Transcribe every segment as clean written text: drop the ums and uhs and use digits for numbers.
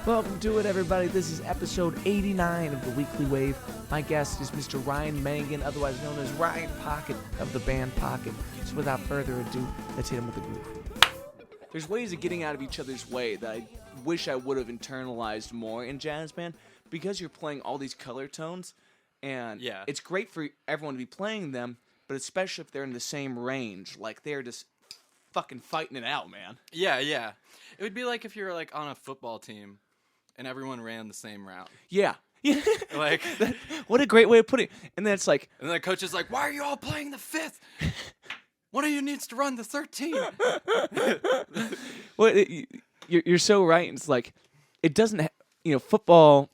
Welcome to it, everybody. This is episode 89 of the Weekly Wave. My guest is Mr. Ryan Mangan, otherwise known as Ryan Pocket of the band Pocket. So without further ado, let's hit him with the groove. There's ways of getting out of each other's way that I wish I would have internalized more in jazz band, because you're playing all these color tones, and it's great for everyone to be playing them, but especially if they're in the same range, like they're just fucking fighting it out, man. Yeah. It would be like if you were like on a football team and everyone ran the same route. Yeah. Like, what a great way of putting it. And then it's like, and the coach is like, "Why are you all playing the 5th? One of you needs to run the 13." Well, you're so right. It's like, it doesn't, football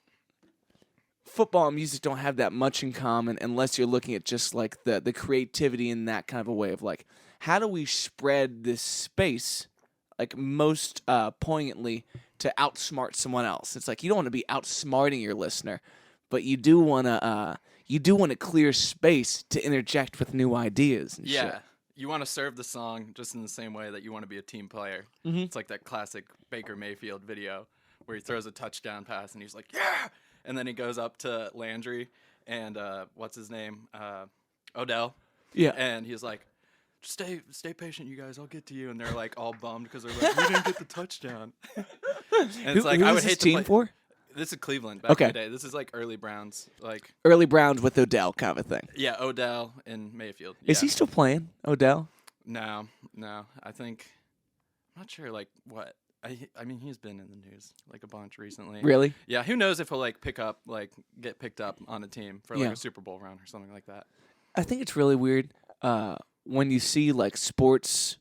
and music don't have that much in common unless you're looking at just like the creativity in that kind of a way of like, how do we spread this space like most poignantly to outsmart someone else? It's like, you don't want to be outsmarting your listener, but you do want to clear space to interject with new ideas and shit. You want to serve the song just in the same way that you want to be a team player. Mm-hmm. It's like that classic Baker Mayfield video where he throws a touchdown pass and he's like, "Yeah!" And then he goes up to Landry and what's his name? Odell. Yeah. And he's like, Stay patient, you guys. I'll get to you." And they're like all bummed because they're like, "We didn't get the touchdown." And it's like, who I is would this hate team to play. For? This is Cleveland back in the day. This is like early Browns, like early Browns with Odell kind of a thing. Yeah, Odell and Mayfield. Is he still playing, Odell? No. I think, I'm not sure. Like what? I mean, he's been in the news like a bunch recently. Really? Yeah. Who knows if he'll like get picked up on a team for like a Super Bowl run or something like that. I think it's really weird when you see like sports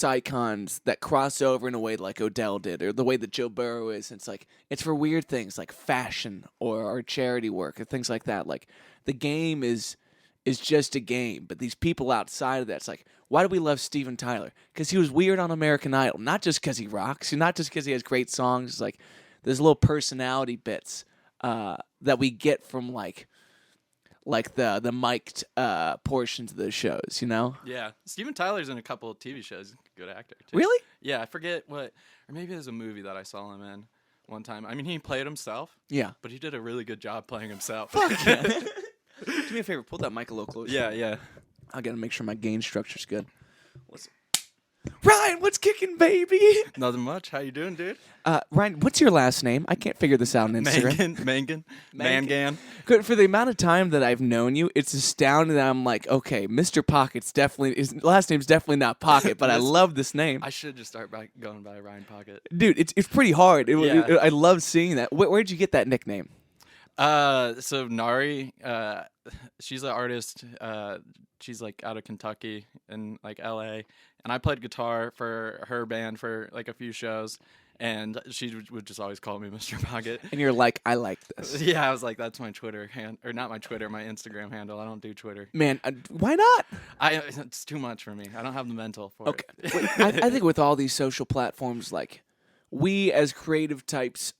icons that cross over in a way like Odell did, or the way that Joe Burrow is. It's like, it's for weird things like fashion or charity work or things like that. Like, the game is just a game, but these people outside of that, it's like, why do we love Steven Tyler? Because he was weird on American Idol, not just because he rocks, not just because he has great songs. It's like, there's little personality bits that we get from like the mic'd portions of those shows, you know? Yeah. Steven Tyler's in a couple of TV shows. He's a good actor, too. Really? Yeah, I forget what, or maybe there's a movie that I saw him in one time. I mean, he played himself. Yeah. But he did a really good job playing himself. Fuck yeah. Do me a favor, pull that mic a little closer. Yeah. I gotta make sure my gain structure's good. Ryan, what's kicking, baby? Nothing much. How you doing, dude? Ryan, what's your last name? I can't figure this out on Instagram. Mangan. Good. For the amount of time that I've known you, it's astounding that I'm like, okay, Mr. Pocket's definitely, his last name's definitely not Pocket, but I love this name. I should just start going by Ryan Pocket. Dude, it's pretty hard. I love seeing that. Where'd you get that nickname? So Nari, she's an artist. She's like out of Kentucky and like LA, and I played guitar for her band for like a few shows, and she would just always call me Mr. Pocket. And you're like, I like this. Yeah, I was like, that's my Twitter or not my Twitter, my Instagram handle. I don't do Twitter. Man, why not? It's too much for me. I don't have the mental for it. Okay. I think with all these social platforms, like, we as creative types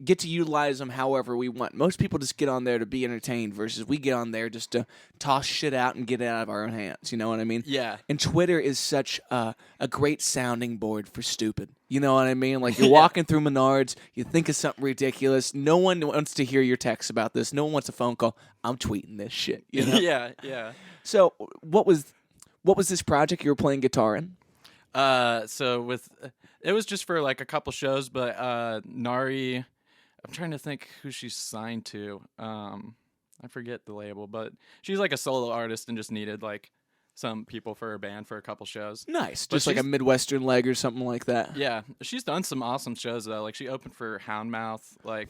get to utilize them however we want. Most people just get on there to be entertained versus we get on there just to toss shit out and get it out of our own hands. You know what I mean? Yeah. And Twitter is such a great sounding board for stupid. You know what I mean? Like, you're walking through Menards, you think of something ridiculous. No one wants to hear your text about this. No one wants a phone call. I'm tweeting this shit. You know? Yeah. So what was this project you were playing guitar in? It was just for like a couple shows, but Nari, I'm trying to think who she's signed to. I forget the label, but she's like a solo artist and just needed like some people for her band for a couple shows. Nice. Just like a Midwestern leg or something like that. Yeah. She's done some awesome shows though. Like, she opened for Houndmouth a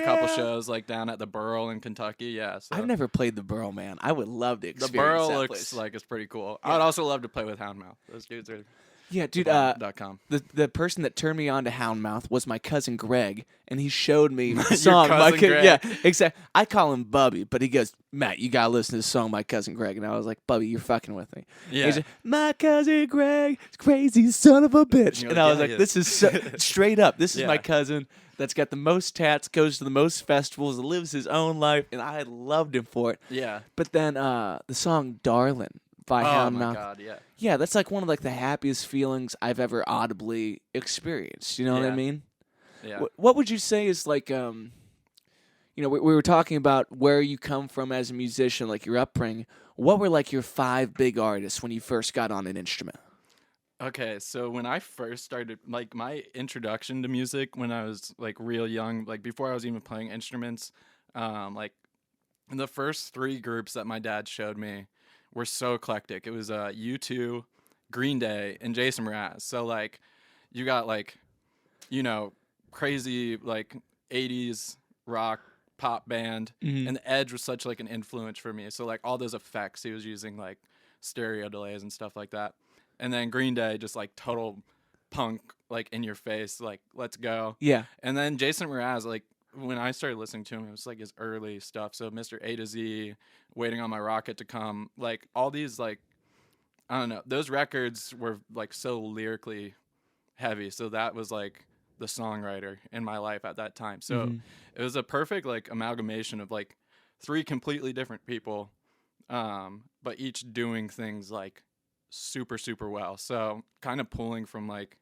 couple shows like down at the Burl in Kentucky. Yeah. So. I've never played the Burl, man. I would love to experience the Burl that looks place. like it's pretty cool. Yeah. I would also love to play with Houndmouth. Those dudes are... Yeah, dude. .com. The person that turned me on to Houndmouth was my cousin Greg, and he showed me the Your song. cousin Greg? Yeah, exactly. I call him Bubby, but he goes, "Matt, you gotta listen to this song, my cousin Greg." And I was like, "Bubby, you're fucking with me." Yeah. He's like, "My cousin Greg, crazy son of a bitch," And and you're I like, was "Yeah, like, he "This is so, straight up. This is Yeah. my cousin that's got the most tats, goes to the most festivals, lives his own life, and I loved him for it." Yeah. But then the song "Darlin'" by Oh Houndmouth. my God, yeah. Yeah, that's like one of like the happiest feelings I've ever audibly experienced. You know what I Yeah. mean? Yeah. What would you say is like we were talking about where you come from as a musician, like your upbringing. What were like your 5 big artists when you first got on an instrument? Okay, so when I first started, like my introduction to music when I was like real young, like before I was even playing instruments, like the first 3 groups that my dad showed me were so eclectic. It was U2, Green Day, and Jason Mraz. So like you got like, you know, crazy like 80s rock pop band, Mm-hmm. and the Edge was such like an influence for me. So like all those effects he was using, like stereo delays and stuff like that. And then Green Day, just like total punk, like in your face, like let's go. Yeah. And then Jason Mraz, like when I started listening to him, it was like his early stuff. So Mr. A to Z, Waiting on My Rocket to Come, like all these like, I don't know, those records were like so lyrically heavy. So that was like the songwriter in my life at that time. So Mm-hmm. it was a perfect like amalgamation of like 3 completely different people, but each doing things like super super well. So kind of pulling from like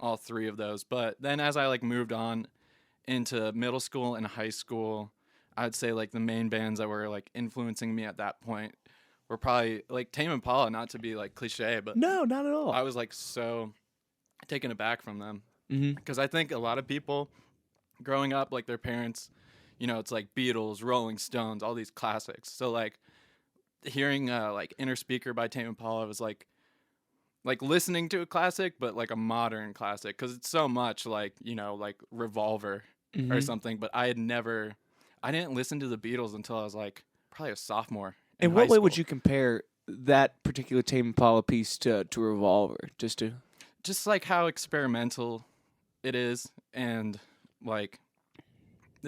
all 3 of those. But then as I like moved on into middle school and high school, I'd say like the main bands that were like influencing me at that point were probably like Tame Impala, not to be like cliche, but No, not at I all. was like so taken aback from them Mm-hmm. because I think a lot of people growing up, like their parents, it's like Beatles, Rolling Stones, all these classics. So like hearing like Inner Speaker by Tame Impala was like listening to a classic, but like a modern classic because it's so much like like Revolver or Mm-hmm. something. But I didn't listen to the Beatles until I was like probably a sophomore in In high what way would school. you compare that particular Tame Impala piece to Revolver? Just to Just like how experimental it is, and like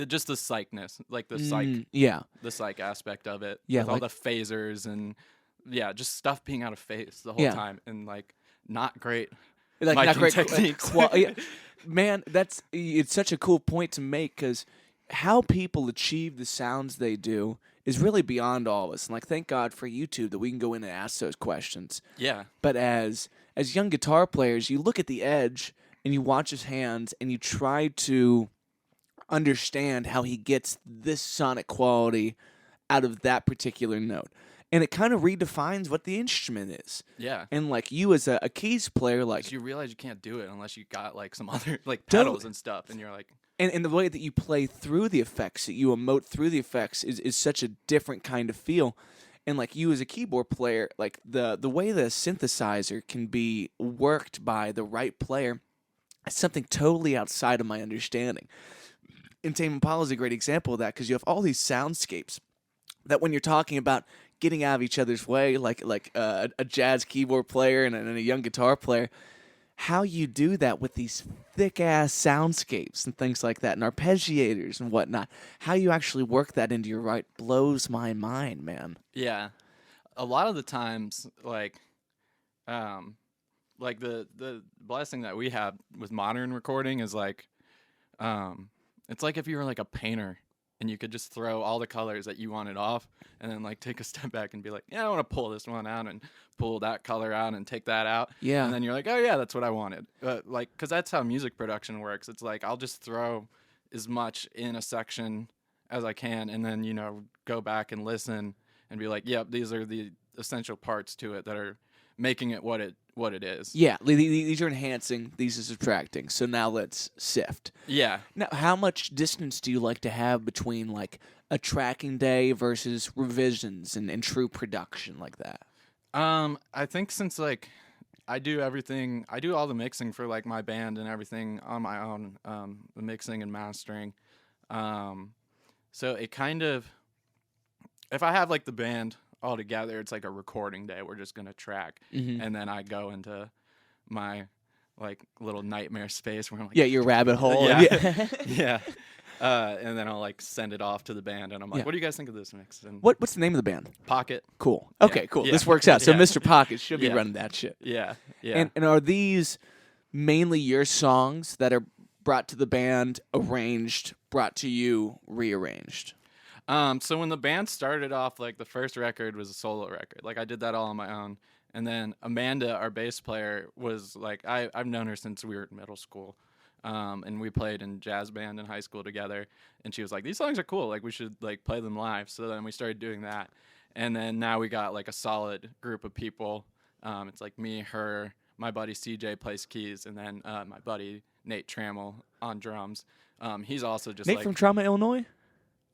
just the psychness, like yeah, the psych aspect of it yeah, with all like the phasers and yeah, just stuff being out of phase the whole yeah, time and like not great like not miking great techniques. yeah. Man, it's such a cool point to make because how people achieve the sounds they do is really beyond all of us. And like, thank God for YouTube that we can go in and ask those questions. Yeah, But as young guitar players, you look at the Edge and you watch his hands and you try to understand how he gets this sonic quality out of that particular note. And it kind of redefines what the instrument is. yeah. And like you as a keys player, Because like you realize you can't do it unless you got like some other like don't pedals and stuff, and you're like, and the way that you play through the effects, that you emote through the effects is such a different kind of feel. And like you as a keyboard player, like the way the synthesizer can be worked by the right player is something totally outside of my understanding. And Tame Impala is a great example of that because you have all these soundscapes that when you're talking about getting out of each other's way, like a jazz keyboard player and a young guitar player, how you do that with these thick ass soundscapes and things like that and arpeggiators and whatnot, how you actually work that into your right blows my mind, man. yeah. A lot of the times, um, like the blessing that we have with modern recording is like, it's like if you were like a painter and you could just throw all the colors that you wanted off and then like take a step back and be like, yeah, I want to pull this one out and pull that color out and take that out. Yeah. And then you're like, oh yeah, that's what I wanted. Like, cause that's how music production works. It's like, I'll just throw as much in a section as I can and then, go back and listen and be like, yep, these are the essential parts to it that are making it what it is. Yeah, these are enhancing, these are subtracting. So now let's sift. Yeah. Now, how much distance do you like to have between like a tracking day versus revisions and true production like that? I think since like I do all the mixing for like my band and everything on my own, the mixing and mastering. So it kind of, if I have like the band all together, it's like a recording day. We're just gonna track, Mm-hmm. and then I go into my like little nightmare space where I'm like, Yeah, your rabbit hole. yeah, yeah. And then I'll like send it off to the band, and I'm like, Yeah. "What do you guys think of this mix?" And What's the name of the band? Pocket. Cool. Yeah, Okay, cool. yeah, This works out. So yeah. Mr. Pocket should be Yeah. running that shit. Yeah, yeah. And are these mainly your songs that are brought to the band, arranged, brought to you, rearranged? So when the band started off, like the first record was a solo record. Like I did that all on my own. And then Amanda, our bass player, was like I've known her since we were in middle school. and we played in jazz band in high school together. And she was like, "These songs are cool. Like we should like play them live." So then we started doing that, and then now we got like a solid group of people. It's like me, her, my buddy CJ plays keys, and then my buddy Nate Trammell on drums. He's also just Nate like from Trauma, Illinois.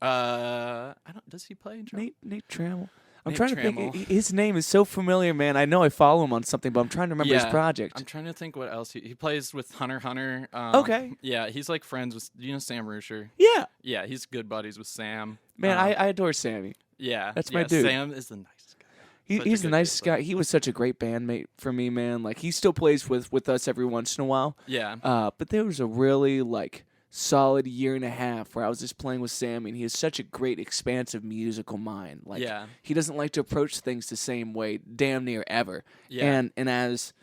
I don't. Does he play in drums? Nate Trammell. I'm Nate trying to Trammell. think. His name is so familiar, man. I know I follow him on something, but I'm trying to remember his project. I'm trying to think what else he plays with Hunter Hunter. Okay. Yeah, he's like friends with Sam Rusher. Yeah. Yeah, he's good buddies with Sam. Man, I adore Sammy. Yeah, That's my dude. Sam is the nicest guy. He's the nicest guy. He was such a great bandmate for me, man. Like he still plays with us every once in a while. Yeah. But there was a really like solid year and a half where I was just playing with Sammy, and he has such a great, expansive musical mind. Like he doesn't like to approach things the same way, damn near ever. Yeah. And as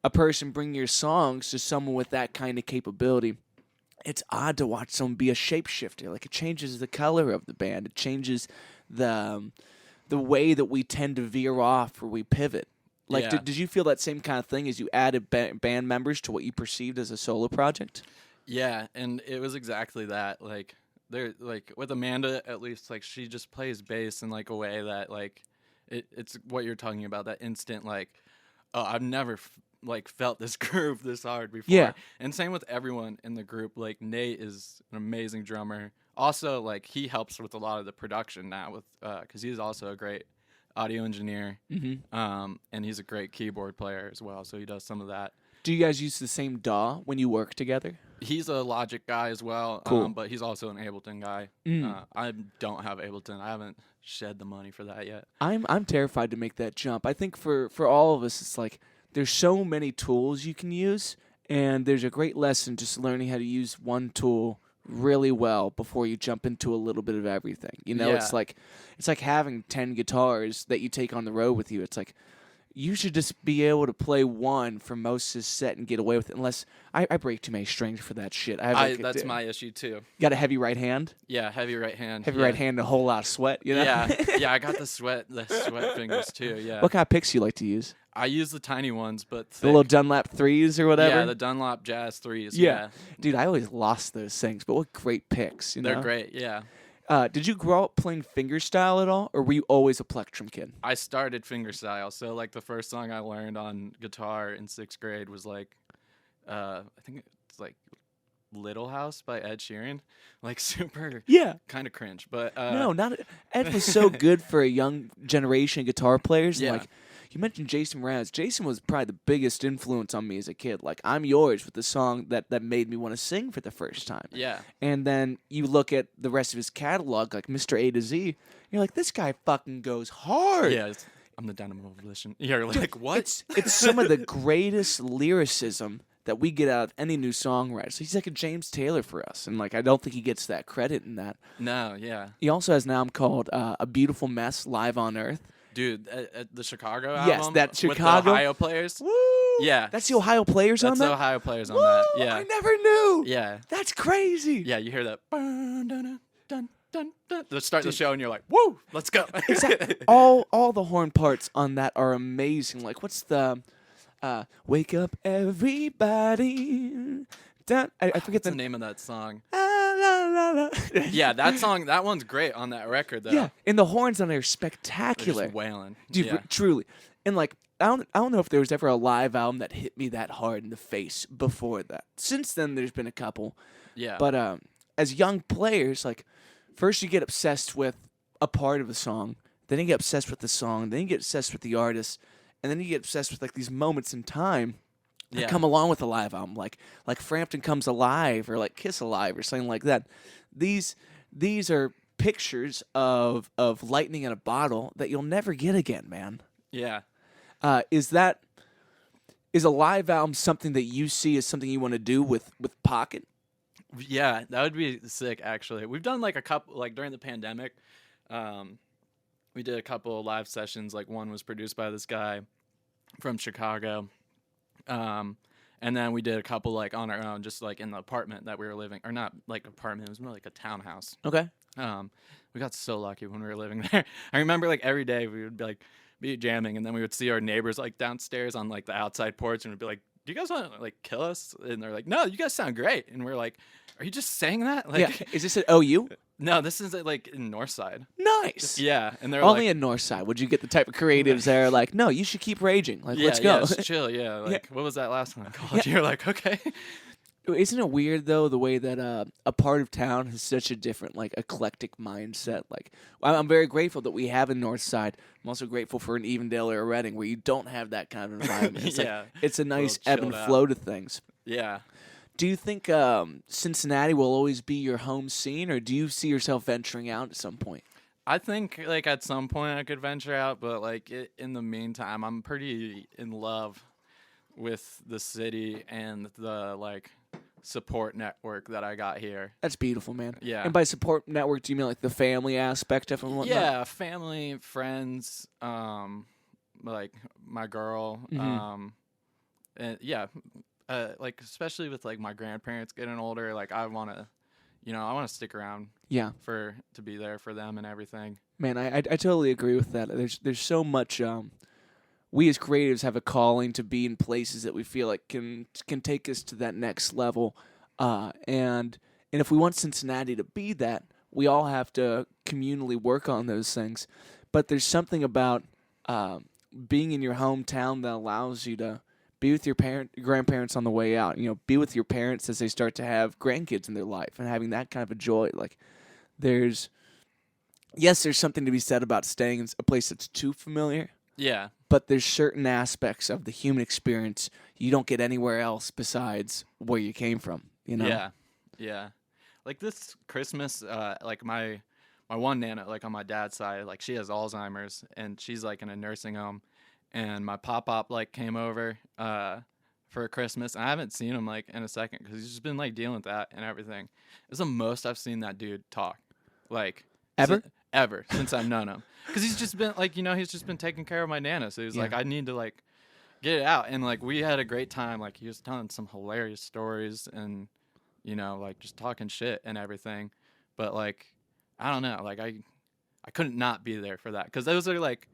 a person bringing your songs to someone with that kind of capability, it's odd to watch someone be a shapeshifter. Like it changes the color of the band. It changes the way that we tend to veer off or we pivot. Like, did you feel that same kind of thing as you added band members to what you perceived as a solo project? Yeah, and it was exactly that. Like there, like with Amanda, at least, like she just plays bass in like a way that like it's what you're talking about. That instant, like, oh, I've never like felt this groove this hard before. Yeah, and same with everyone in the group. Like Nate is an amazing drummer. Also, like he helps with a lot of the production now with because he's also a great audio engineer. Mm-hmm. And he's a great keyboard player as well. So he does some of that. Do you guys use the same DAW when you work together? He's a Logic guy as well, Cool. But he's also an Ableton guy. I don't have Ableton. I haven't shed the money for that yet. I'm terrified to make that jump. I think for all of us, it's like there's so many tools you can use, and there's a great lesson just learning how to use one tool really well before you jump into a little bit of everything. You know, it's like having 10 guitars that you take on the road with you. It's like you should just be able to play one for most of the set and get away with it. Unless I break too many strings for that shit. That's my issue too. Got a heavy right hand? Yeah, heavy right hand. Heavy right hand, and a whole lot of sweat. You know? Yeah. I got the sweat fingers too. Yeah. What kind of picks you like to use? I use the tiny ones, but thick. The little Dunlap 3s or whatever? Yeah, the Dunlop Jazz 3s. Yeah. Dude, I always lost those things, but what great picks. You know? They're great, yeah. Did you grow up playing fingerstyle at all, or were you always a plectrum kid? I started fingerstyle, so like the first song I learned on guitar in 6th grade was like, I think it's like Little House by Ed Sheeran. Like super kind of cringe, but no, not Ed was so good for a young generation of guitar players. Yeah. Like you mentioned Jason Mraz. Jason was probably the biggest influence on me as a kid. Like I'm Yours with the song that made me want to sing for the first time. Yeah. And then you look at the rest of his catalog, like Mr. A to Z, you're like, this guy fucking goes hard. Yeah, I'm the Dynamo Volition. You're like, what? It's some of the greatest lyricism that we get out of any new songwriter. So he's like a James Taylor for us, and like I don't think he gets that credit in that. No, yeah. He also has an album called A Beautiful Mess, Live on Earth. Dude, the Chicago album? Yes, that Chicago. With the Ohio players? Woo! Yeah. That's the Ohio players on that? That's the Ohio players on Woo! that, yeah. I never knew! Yeah. That's crazy! Yeah, you hear that. Dun, dun, dun, dun, dun. They start the show and you're like, woo, let's go. Exactly. all the horn parts on that are amazing. Like, what's the... wake up, everybody. I forget the name of that song. La, la, la. Yeah, that song, that one's great on that record, though. Yeah, and the horns on there are They're spectacular. just wailing. Dude, Yeah. truly. And like, I don't know if there was ever a live album that hit me that hard in the face before that. Since then, there's been a couple. Yeah. But as young players, like, first you get obsessed with a part of a song, then you get obsessed with the song, then you get obsessed with the artist, and then you get obsessed with like these moments in time that come along with a live album, like Frampton Comes Alive or like Kiss Alive or something like that. These are pictures of lightning in a bottle that you'll never get again, man. Yeah. Is a live album something that you see as something you want to do with Pocket? Yeah, that would be sick, actually. We've done like a couple, like during the pandemic, we did a couple of live sessions. Like one was produced by this guy from Chicago. And then we did a couple like on our own, just like in the apartment that we were living, or not like apartment, it was more like a townhouse. Okay. We got so lucky when we were living there. I remember like every day we would be jamming, and then we would see our neighbors like downstairs on like the outside porch, and we'd be like do you guys want to like kill us? And they're like, no, you guys sound great. And we're like, are you just saying that? Yeah. Like, Is this at OU? no, this is like in Northside. Nice. Yeah, and they're Only like, in Northside would you get the type of creatives that are like, no, you should keep raging. Like, let's go. Yeah, just chill. Yeah, like what was that last one I called? Yeah. You're like, okay. Isn't it weird though the way that a part of town has such a different like eclectic mindset? Like I'm very grateful that we have in Northside. I'm also grateful for an Evendale or a Reading where you don't have that kind of environment. It's Yeah. like, it's a nice little ebb and chilled flow out. to things. Yeah. Do you think Cincinnati will always be your home scene, or do you see yourself venturing out at some point? I think like at some point I could venture out, but like in the meantime, I'm pretty in love with the city and the like support network that I got here. That's beautiful, man. Yeah. And by support network, do you mean like the family aspect of it and whatnot? Yeah, family, friends, like my girl, and yeah, like especially with like my grandparents getting older, like I want to stick around Yeah. to be there for them and everything. Man, I totally agree with that. There's so much. We as creatives have a calling to be in places that we feel like can take us to that next level, and if we want Cincinnati to be that, we all have to communally work on those things. But there's something about being in your hometown that allows you to be with your grandparents on the way out. You know, be with your parents as they start to have grandkids in their life, and having that kind of a joy. Like, there's something to be said about staying in a place that's too familiar. Yeah. But there's certain aspects of the human experience you don't get anywhere else besides where you came from, you know? Yeah. Yeah. Like this Christmas, like my one nana, like on my dad's side, like she has Alzheimer's and she's like in a nursing home, and my pop like came over for Christmas, and I haven't seen him like in a second because he's just been like dealing with that and everything. It's the most I've seen that dude talk, like Ever? since I've known him, because he's just been like, he's just been taking care of my nana, so he's like, I need to like get it out. And like we had a great time. Like he was telling some hilarious stories and like just talking shit and everything. But like I don't know, like I couldn't not be there for that, because those are like,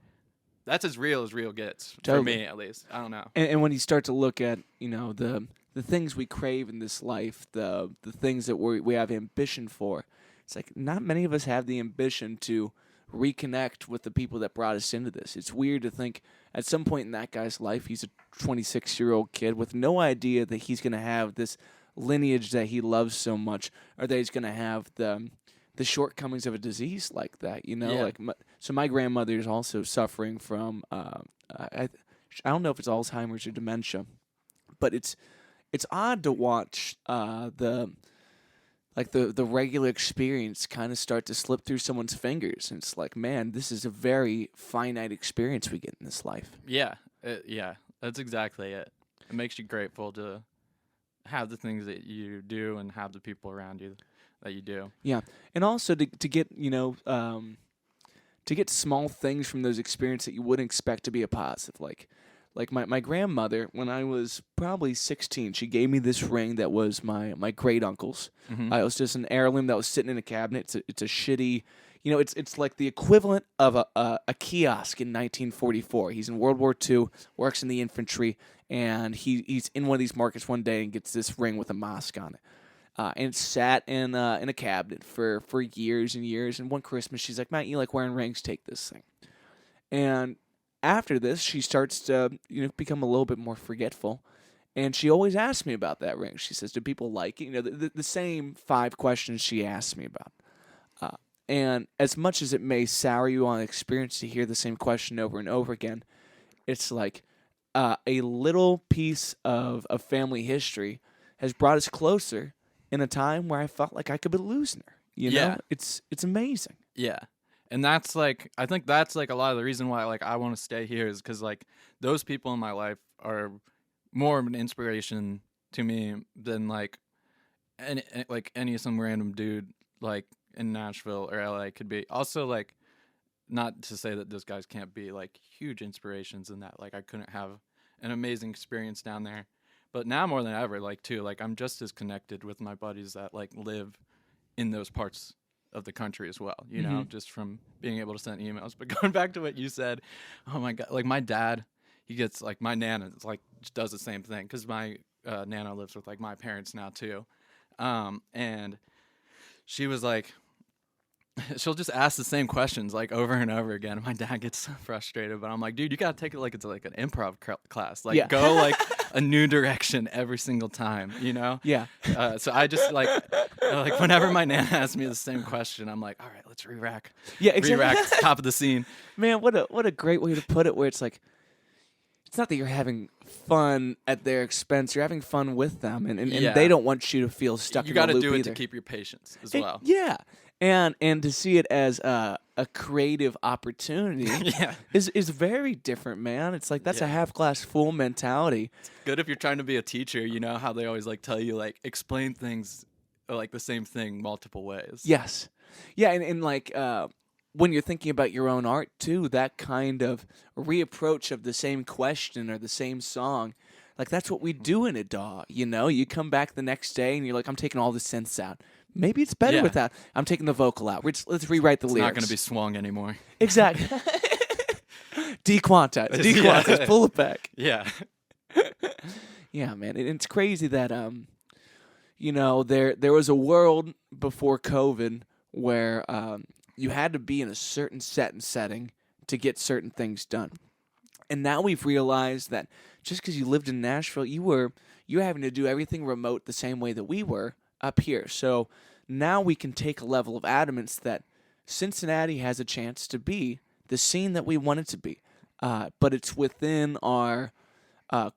that's as real gets for me, at least. I don't know. And when you start to look at the things we crave in this life, the things that we have ambition for, it's like not many of us have the ambition to reconnect with the people that brought us into this. It's weird to think at some point in that guy's life, he's a 26-year-old kid with no idea that he's going to have this lineage that he loves so much, or that he's going to have the shortcomings of a disease like that. Yeah. Like so my grandmother is also suffering from I don't know if it's Alzheimer's or dementia, but it's odd to watch the regular experience kind of start to slip through someone's fingers. And it's like, man, this is a very finite experience we get in this life. Yeah. Yeah. That's exactly it. It makes you grateful to have the things that you do and have the people around you that you do. Yeah. And also to get, to get small things from those experiences that you wouldn't expect to be a positive. Like my grandmother, when I was probably 16, she gave me this ring that was my great uncle's. Mm-hmm. It was just an heirloom that was sitting in a cabinet. It's a shitty, it's like the equivalent of a kiosk in 1944. He's in World War II, works in the infantry, and he's in one of these markets one day and gets this ring with a mosque on it. And it sat in a cabinet for years and years. And one Christmas, she's like, Matt, you like wearing rings? Take this thing. And after this, she starts to become a little bit more forgetful, and she always asks me about that ring. She says, "Do people like it?" The same 5 questions she asked me about. And as much as it may sour you on experience to hear the same question over and over again, it's like a little piece of family history has brought us closer in a time where I felt like I could be losing her. Yeah. It's amazing. Yeah. And that's like, I think that's like a lot of the reason why like I want to stay here is because like those people in my life are more of an inspiration to me than like any some random dude like in Nashville or LA could be. Also, like, not to say that those guys can't be like huge inspirations in that like I couldn't have an amazing experience down there, but now more than ever, like too, like I'm just as connected with my buddies that like live in those parts of the country as well, just from being able to send emails. But going back to what you said, oh my God, like my dad, he gets like my nana like does the same thing because my nana lives with like my parents now too, and she was like, she'll just ask the same questions like over and over again. And my dad gets so frustrated, but I'm like, dude, you gotta take it like it's like an improv class. Like, go like a new direction every single time, you know? Yeah. So I just like whenever my nana asks me the same question, I'm like, all right, let's re-rack. Yeah, exactly. Re-rack top of the scene. Man, what a great way to put it. Where it's like, it's not that you're having fun at their expense. You're having fun with them, and they don't want you to feel stuck. You got to do it either. to keep your patience as well. Yeah. And to see it as a creative opportunity is very different, man. It's like that's a half glass full mentality. It's good if you're trying to be a teacher. You know how they always like tell you like explain things like the same thing multiple ways. Yes, yeah, and like when you're thinking about your own art too, that kind of reapproach of the same question or the same song. Like that's what we do in a DAW, you know? You come back the next day and you're like, I'm taking all the synths out. Maybe it's better with that. I'm taking the vocal out. Let's rewrite the lyrics. It's not going to be swung anymore. Exactly. Dequantize. Pull it back. Yeah. Yeah, man. It's crazy that you know, there was a world before COVID where you had to be in a certain set and setting to get certain things done. And now we've realized that just because you lived in Nashville, you're having to do everything remote the same way that we were up here. So now we can take a level of adamance that Cincinnati has a chance to be the scene that we want it to be. But it's within our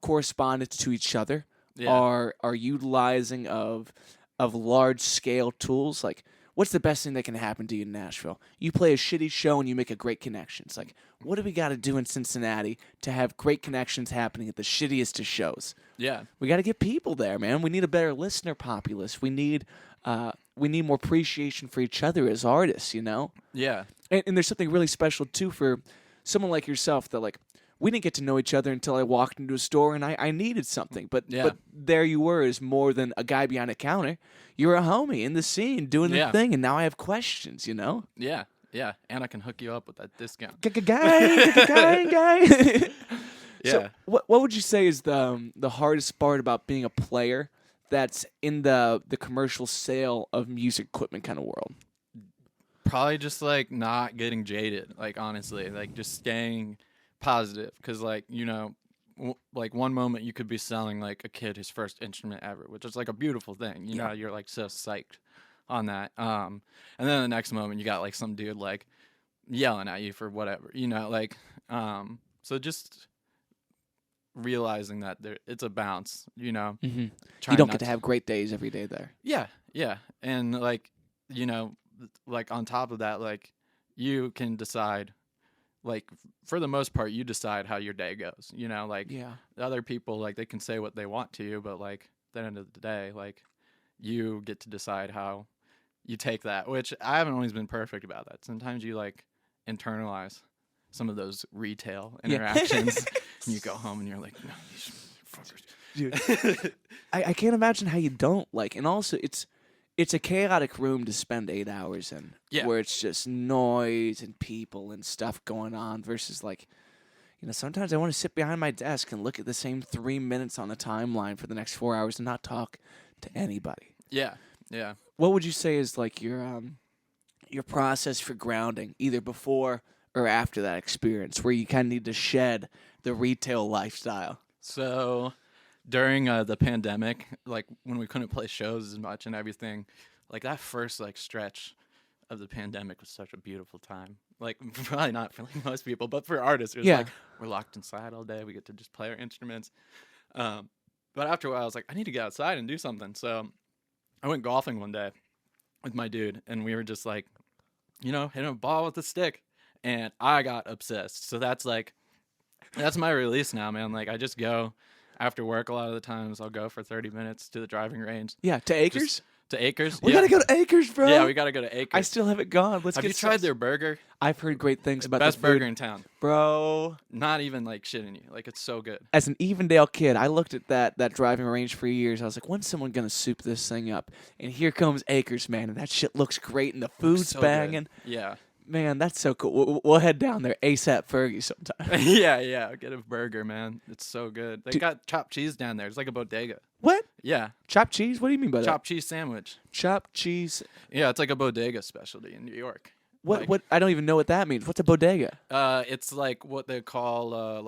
correspondence to each other, our utilizing of large scale tools. Like, what's the best thing that can happen to you in Nashville? You play a shitty show and you make a great connection. It's like, what do we got to do in Cincinnati to have great connections happening at the shittiest of shows? Yeah. We got to get people there, man. We need a better listener populace. We need more appreciation for each other as artists, you know? Yeah. And there's something really special, too, for someone like yourself that, like, we didn't get to know each other until I walked into a store and I needed something. But there you were as more than a guy behind a counter. You're a homie in the scene doing the thing, and now I have questions, you know? Yeah. Yeah. And I can hook you up with that discount. Guy. Yeah. So what would you say is the hardest part about being a player that's in the commercial sale of music equipment kind of world? Probably just like not getting jaded, like honestly, like just staying positive, because like, you know, like one moment you could be selling like a kid his first instrument ever, which is like a beautiful thing, you know, you're like so psyched on that, and then the next moment you got like some dude like yelling at you for whatever, you know, like so just realizing that it's a bounce, you know. You don't get to have great days every day there. Yeah and like, you know, like on top of that, like you can decide, like for the most part you decide how your day goes, you know, like other people, like they can say what they want to you, but like at the end of the day, like you get to decide how you take that, which I haven't always been perfect about that. Sometimes you like internalize some of those retail interactions and you go home and you're like, no, these fuckers. Dude, I can't imagine how you don't like, and also it's a chaotic room to spend 8 hours in, where it's just noise and people and stuff going on versus like, you know, sometimes I want to sit behind my desk and look at the same 3 minutes on the timeline for the next 4 hours and not talk to anybody. Yeah. What would you say is like your process for grounding, either before or after that experience, where you kind of need to shed the retail lifestyle? So during the pandemic, like when we couldn't play shows as much and everything, like that first like stretch of the pandemic was such a beautiful time. Like probably not for like most people, but for artists, it was like we're locked inside all day. We get to just play our instruments. But after a while, I was like, I need to get outside and do something. So I went golfing one day with my dude, and we were just like, you know, hitting a ball with a stick, and I got obsessed. So that's my release now, man. Like I just go. After work, a lot of the times, I'll go for 30 minutes to the driving range. Yeah, to Acres? To Acres. We gotta go to Acres, bro. Yeah, we gotta go to Acres. I still haven't gone. Have you tried their burger? I've heard great things about best the food. burger in town, bro. Not even like shitting you. Like it's so good. As an Evendale kid, I looked at that driving range for years. I was like, when's someone gonna soup this thing up? And here comes Acres, man, and that shit looks great, and the food's so banging. Good. Yeah. Man, that's so cool. We'll head down there ASAP Fergie sometime. Yeah. Get a burger, man. It's so good. They Dude. got chopped cheese down there. It's like a bodega. What? Yeah, Chopped cheese? What do you mean by that? chopped cheese sandwich. Chopped cheese. Yeah, it's like a bodega specialty in New York. What? I don't even know what that means. What's a bodega? It's like what they call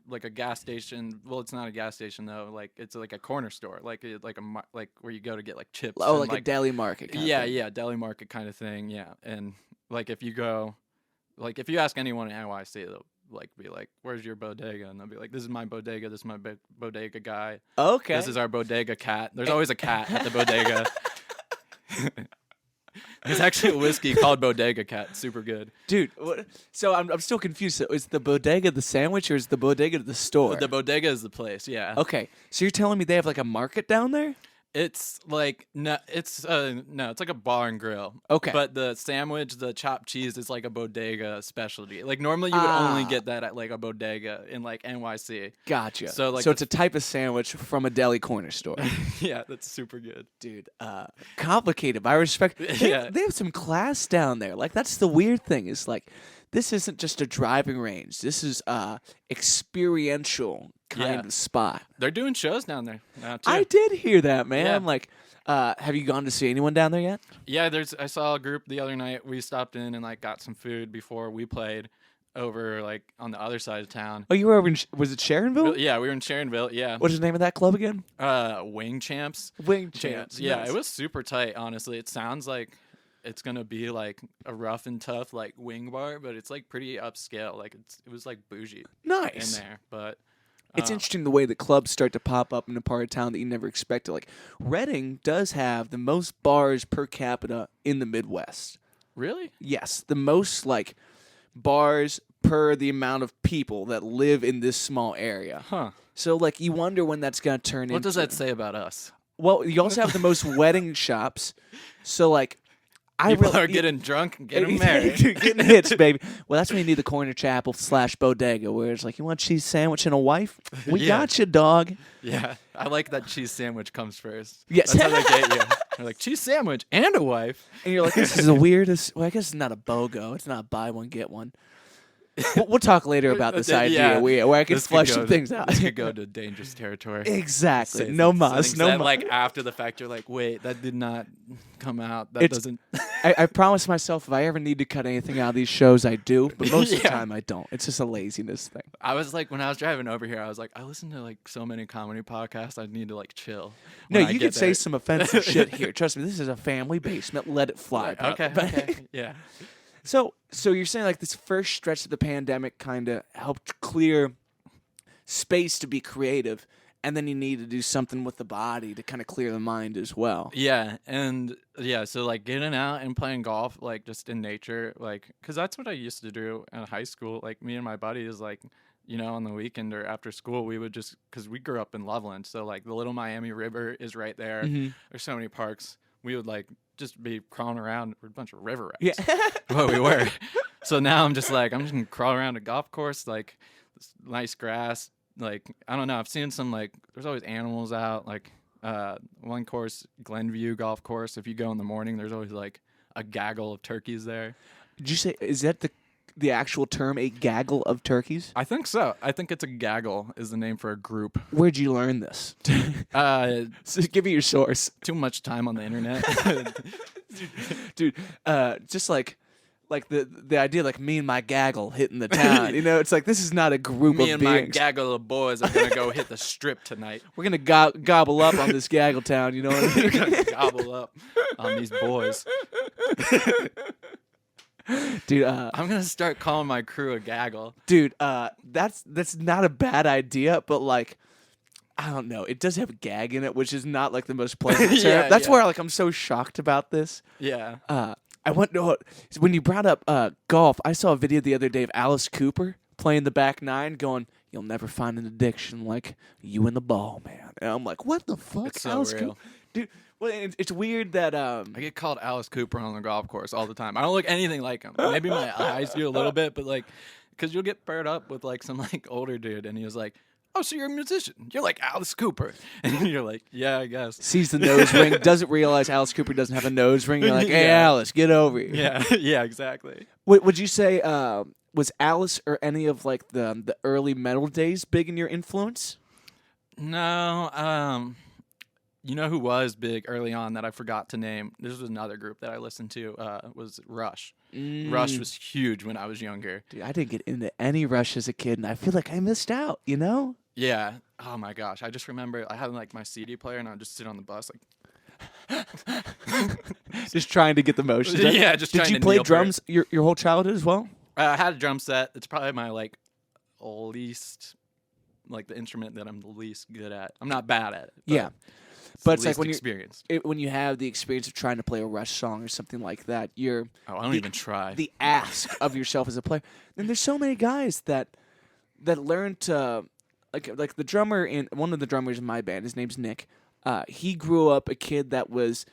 like a gas station. Well, it's not a gas station though. Like it's like a corner store, like where you go to get like chips. Oh, and, like a deli market. Kind of thing. yeah, deli market kind of thing. Yeah, and like if you go, like if you ask anyone in NYC, they'll like be like, "Where's your bodega?" And they'll be like, "This is my bodega. This is my bodega guy. Okay. This is our bodega cat." There's always a cat at the bodega. There's actually a whiskey called Bodega Cat. Super good. Dude, so I'm still confused. So is the bodega the sandwich or is the bodega the store? The bodega is the place, yeah. Okay, so you're telling me they have like a market down there? It's like no, it's like a bar and grill. Okay. But the sandwich, the chopped cheese, is like a bodega specialty. Like normally you would only get that at like a bodega in like NYC. Gotcha. So like it's a type of sandwich from a deli corner store. Yeah, that's super good. Dude, complicated. But I respect. Yeah. They have some class down there. Like that's the weird thing is like, this isn't just a driving range. This is experiential kind of spot. They're doing shows down there now too. I did hear that, man. Yeah. Like, have you gone to see anyone down there yet? Yeah, I saw a group the other night. We stopped in and like got some food before we played over like on the other side of town. Oh, you were over in, was it Sharonville? Yeah, we were in Sharonville. Yeah. What's the name of that club again? Wing Champs. Wing Champs. Yeah, Nice. it was super tight, honestly. It sounds like it's going to be like a rough and tough like wing bar, but it's like pretty upscale. Like it was like bougie Nice. in there, but It's interesting the way the clubs start to pop up in a part of town that you never expected. Like, Reading does have the most bars per capita in the Midwest. really? Yes, the most, like, bars per the amount of people that live in this small area. Huh. So, like, you wonder when that's going to turn into... What does that say about us? Well, you also have the most wedding shops. So, like... People are getting drunk and getting married. Getting hits, baby. Well, that's when you need the corner chapel / bodega, where it's like, you want a cheese sandwich and a wife? We Yeah. got you, dog. Yeah, I like that cheese sandwich comes first. Yes. That's how they get you. They're like, cheese sandwich and a wife. And you're like, this is the weirdest. Well, I guess it's not a BOGO. It's not buy one, get one. We'll talk later about this idea Yeah. where I can This flesh could some go things to- out. This could go to dangerous territory. Exactly. Say No some mas. things No that, mas. like after the fact, you're like, wait, that did not come out. That It's- doesn't. I promise myself if I ever need to cut anything out of these shows, I do. But most of the Yeah. time, I don't. It's just a laziness thing. I was like, when I was driving over here, I was like, I listen to like so many comedy podcasts. I need to like chill. No, when I you get can say there. some offensive shit here. Trust me, this is a family basement. Let it fly. Okay. But- Okay. Yeah. So you're saying like this first stretch of the pandemic kind of helped clear space to be creative, and then you need to do something with the body to kind of clear the mind as well. Yeah, and yeah, so like getting out and playing golf, like just in nature, like, cause that's what I used to do in high school. Like me and my buddies, like, you know, on the weekend or after school, we would just, cause we grew up in Loveland, so like the Little Miami River is right there. Mhm. There's so many parks. We would like just be crawling around. We're a bunch of river rats. Yeah. What we were. So now I'm just gonna crawl around a golf course, like this nice grass. Like, I don't know. I've seen some, like, there's always animals out. Like, one course, Glenview Golf Course. If you go in the morning, there's always like a gaggle of turkeys there. Did you say is that the actual term, a gaggle of turkeys? I think so. I think it's a gaggle is the name for a group. Where'd you learn this? So give me your source, Too much time on the internet. dude. Just like the idea, like me and my gaggle hitting the town. You know, it's like this is not a group Me of and my beings. gaggle of boys are gonna go hit the strip tonight. We're gonna gobble up on this gaggle town. You know what I We're mean? gonna gobble up on these boys. Dude, I'm gonna start calling my crew a gaggle. dude, that's not a bad idea, but like, I don't know. It does have gag in it, which is not like the most pleasant term. Yeah, That's yeah. where like I'm so shocked about this. Yeah. I went to when you brought up golf. I saw a video the other day of Alice Cooper playing the back nine, going, "You'll never find an addiction like you and the ball, man." And I'm like, "What the fuck, It's so Alice real. Cooper?" Dude, well, it's weird that I get called Alice Cooper on the golf course all the time. I don't look anything like him. Maybe my eyes do a little bit, but like, because you'll get paired up with like some like older dude, and he was like, "Oh, so you're a musician? You're like Alice Cooper?" And you're like, "Yeah, I guess." Sees the nose ring, doesn't realize Alice Cooper doesn't have a nose ring. You're like, hey, Yeah. Alice, get over here. Yeah, yeah, exactly. Would you say was Alice or any of like the early metal days big in your influence? No, you know who was big early on that I forgot to name? This was another group that I listened to. Was Rush. Rush was huge when I was younger. Dude, I didn't get into any Rush as a kid, and I feel like I missed out. You know? Yeah. Oh my gosh. I just remember I had like my CD player and I would just sit on the bus like. Just trying to get the motions. Yeah, just Did trying you to play kneel for drums your whole childhood as well? I had a drum set. It's probably my like least, like the instrument that I'm the least good at. I'm not bad at it. Yeah. But it's the like least experienced. when you have the experience of trying to play a Rush song or something like that, you're I don't even try. the ask of yourself as a player. And there's so many guys that learn to like the drummer in one of the drummers in my band. His name's Nick. He grew up a kid that was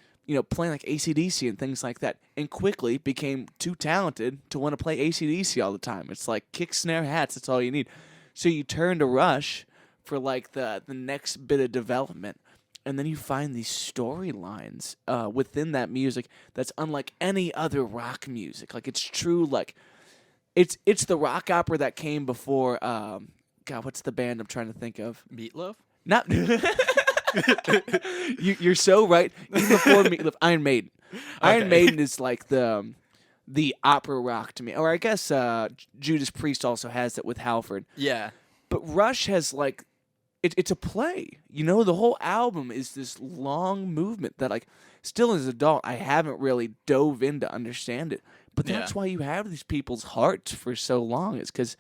playing like AC/DC and things like that, and quickly became too talented to want to play AC/DC all the time. It's like kick, snare, hats. That's all you need. So you turn to Rush for like the next bit of development. And then you find these storylines within that music that's unlike any other rock music. Like it's true, like it's the rock opera that came before. God, what's the band I'm trying to think of? Meatloaf? Not. You're so right. Even before Meatloaf, Iron Maiden. Iron Maiden is like the opera rock to me. Or I guess Judas Priest also has that with Halford. Yeah. But Rush has like. It's a play. The whole album is this long movement that, like, still as an adult, I haven't really dove in to understand it. But that's why you have these people's hearts for so long. It's because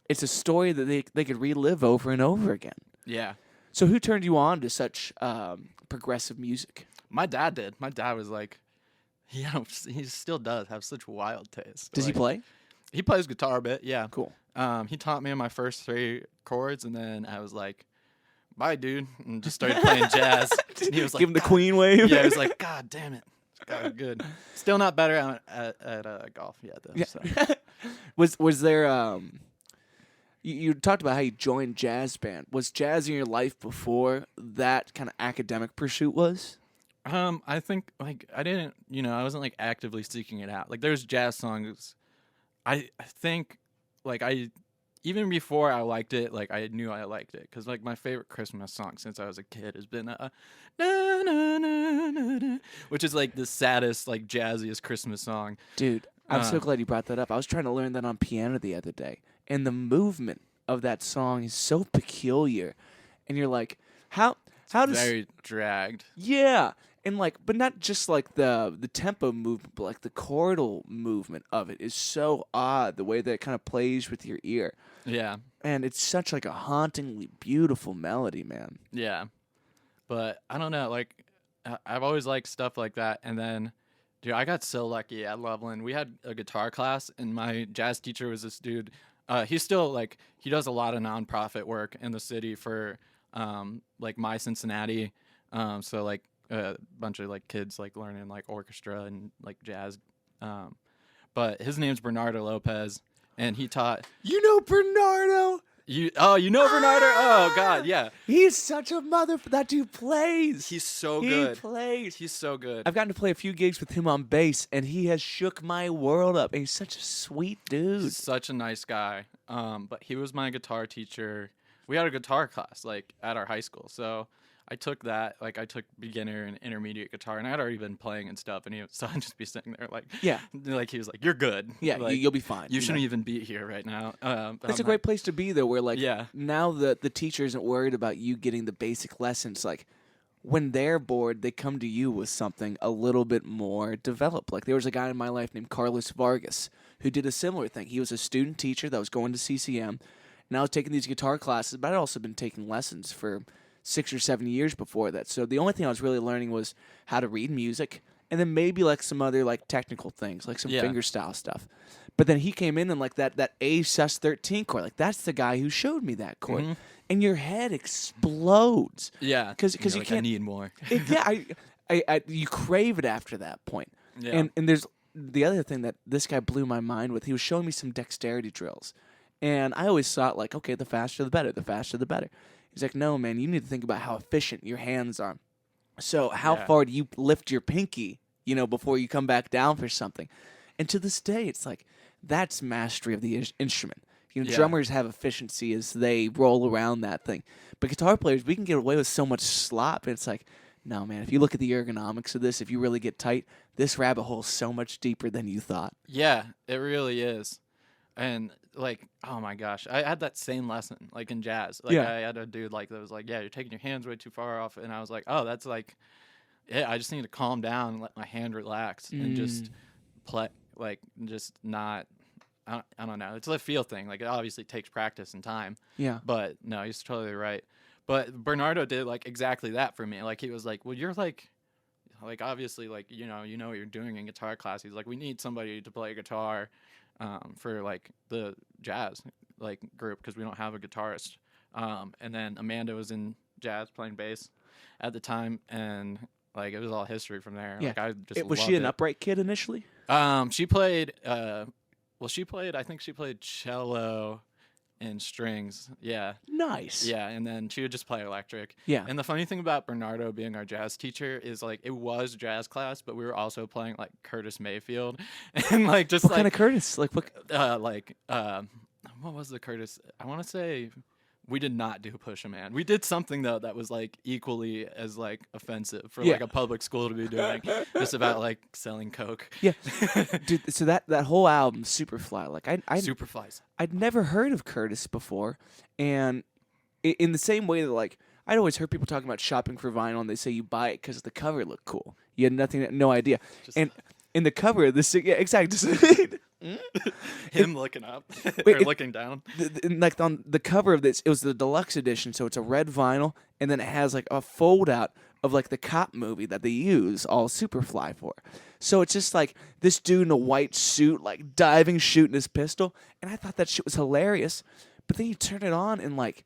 it's a story that they could relive over and over again. Yeah. So who turned you on to such progressive music? My dad did. My dad was like, he still does have such wild taste. Does he play? He plays guitar a bit, yeah. Cool. He taught me my first 3 chords, and then I was like, bye, dude, and just started playing jazz. And he was like, give him the Queen wave. Yeah, he was like, God damn it, God, good. Still not better at golf yet, though. Yeah. So. Was there you talked about how you joined jazz band. Was jazz in your life before that kind of academic pursuit was? I think like I didn't, I wasn't like actively seeking it out. Like there's jazz songs. I think like even before I liked it, like I knew I liked it because like my favorite Christmas song since I was a kid has been na, na, na, na, na, which is like the saddest, like jazziest Christmas song. Dude, I'm so glad you brought that up. I was trying to learn that on piano the other day, and the movement of that song is so peculiar, and you're like, how does very dragged? Yeah. And like, but not just like the tempo movement, but like the chordal movement of it is so odd. The way that it kind of plays with your ear. Yeah. And it's such like a hauntingly beautiful melody, man. Yeah. But I don't know. Like, I've always liked stuff like that. And then, dude, I got so lucky at Loveland. We had a guitar class, and my jazz teacher was this dude. He's still like he does a lot of nonprofit work in the city for like My Cincinnati. So like. A bunch of like kids like learning like orchestra and like jazz, but his name's Bernardo Lopez, and he taught. Bernardo. Bernardo? Oh God, yeah. He's such a mother. That dude plays. He's so good. He plays. He's so good. I've gotten to play a few gigs with him on bass, and he has shook my world up. And he's such a sweet dude. He's such a nice guy. But he was my guitar teacher. We had a guitar class like at our high school, so. I took that, like I took beginner and intermediate guitar, and I'd already been playing and stuff, and so I'd just be sitting there like, yeah, like he was like, "You're good, yeah, like, you'll be fine. You shouldn't even be here right now." It's a great place to be though, where like, yeah. Now the teacher isn't worried about you getting the basic lessons. Like when they're bored, they come to you with something a little bit more developed. Like there was a guy in my life named Carlos Vargas who did a similar thing. He was a student teacher that was going to CCM, and I was taking these guitar classes, but I'd also been taking lessons for 6 or 7 years before that. So the only thing I was really learning was how to read music, and then maybe like some other like technical things, like some fingerstyle stuff. But then he came in and like that A sus13 chord, like that's the guy who showed me that chord, and your head explodes. Yeah, because you like, can't. I need more. You crave it after that point. Yeah. And there's the other thing that this guy blew my mind with. He was showing me some dexterity drills. And I always thought, like, okay, the faster the better, the faster the better. He's like, no, man, you need to think about how efficient your hands are. So how Yeah. far do you lift your pinky, before you come back down for something? And to this day, it's like, that's mastery of the instrument. Yeah. Drummers have efficiency as they roll around that thing. But guitar players, we can get away with so much slop. And it's like, no, man, if you look at the ergonomics of this, if you really get tight, this rabbit hole's so much deeper than you thought. Yeah, it really is. And like, oh my gosh, I had that same lesson like in jazz. Like Yeah. I had a dude like that was like, yeah, you're taking your hands way too far off, and I was like, oh, that's like, yeah, I just need to calm down and let my hand relax and just play, like just not. I don't know. It's a feel thing. Like it obviously takes practice and time. Yeah. But no, he's totally right. But Bernardo did like exactly that for me. Like he was like, well, you're like obviously like you know what you're doing in guitar class. He's like, we need somebody to play guitar for like the jazz like group because we don't have a guitarist. And then Amanda was in jazz playing bass at the time, and like it was all history from there. Yeah. Like I just Was loved she an it. upright kid initially? She played. Well, she played. I think she played cello and strings. Yeah. Nice. Yeah, and then she would just play electric. Yeah. And the funny thing about Bernardo being our jazz teacher is like it was jazz class, but we were also playing like Curtis Mayfield, and like just What like kind of Curtis? Like what? what was the Curtis? I want to say we did not do Push a Man. We did something though that was like equally as like offensive for like Yeah. a public school to be doing, just about like selling coke. Yeah. Dude, so that whole album, Superfly, like Superflies. I'd never heard of Curtis before, and in the same way that like I'd always heard people talking about shopping for vinyl, and they say you buy it because the cover looked cool. You had no idea, and in the cover of this, yeah, exactly. Him looking up Wait, or looking down. Like on the cover of this, it was the deluxe edition, so it's a red vinyl, and then it has like a fold out of like the cop movie that they use all Superfly for. So it's just like this dude in a white suit, like diving, shooting his pistol, and I thought that shit was hilarious. But then you turn it on, and like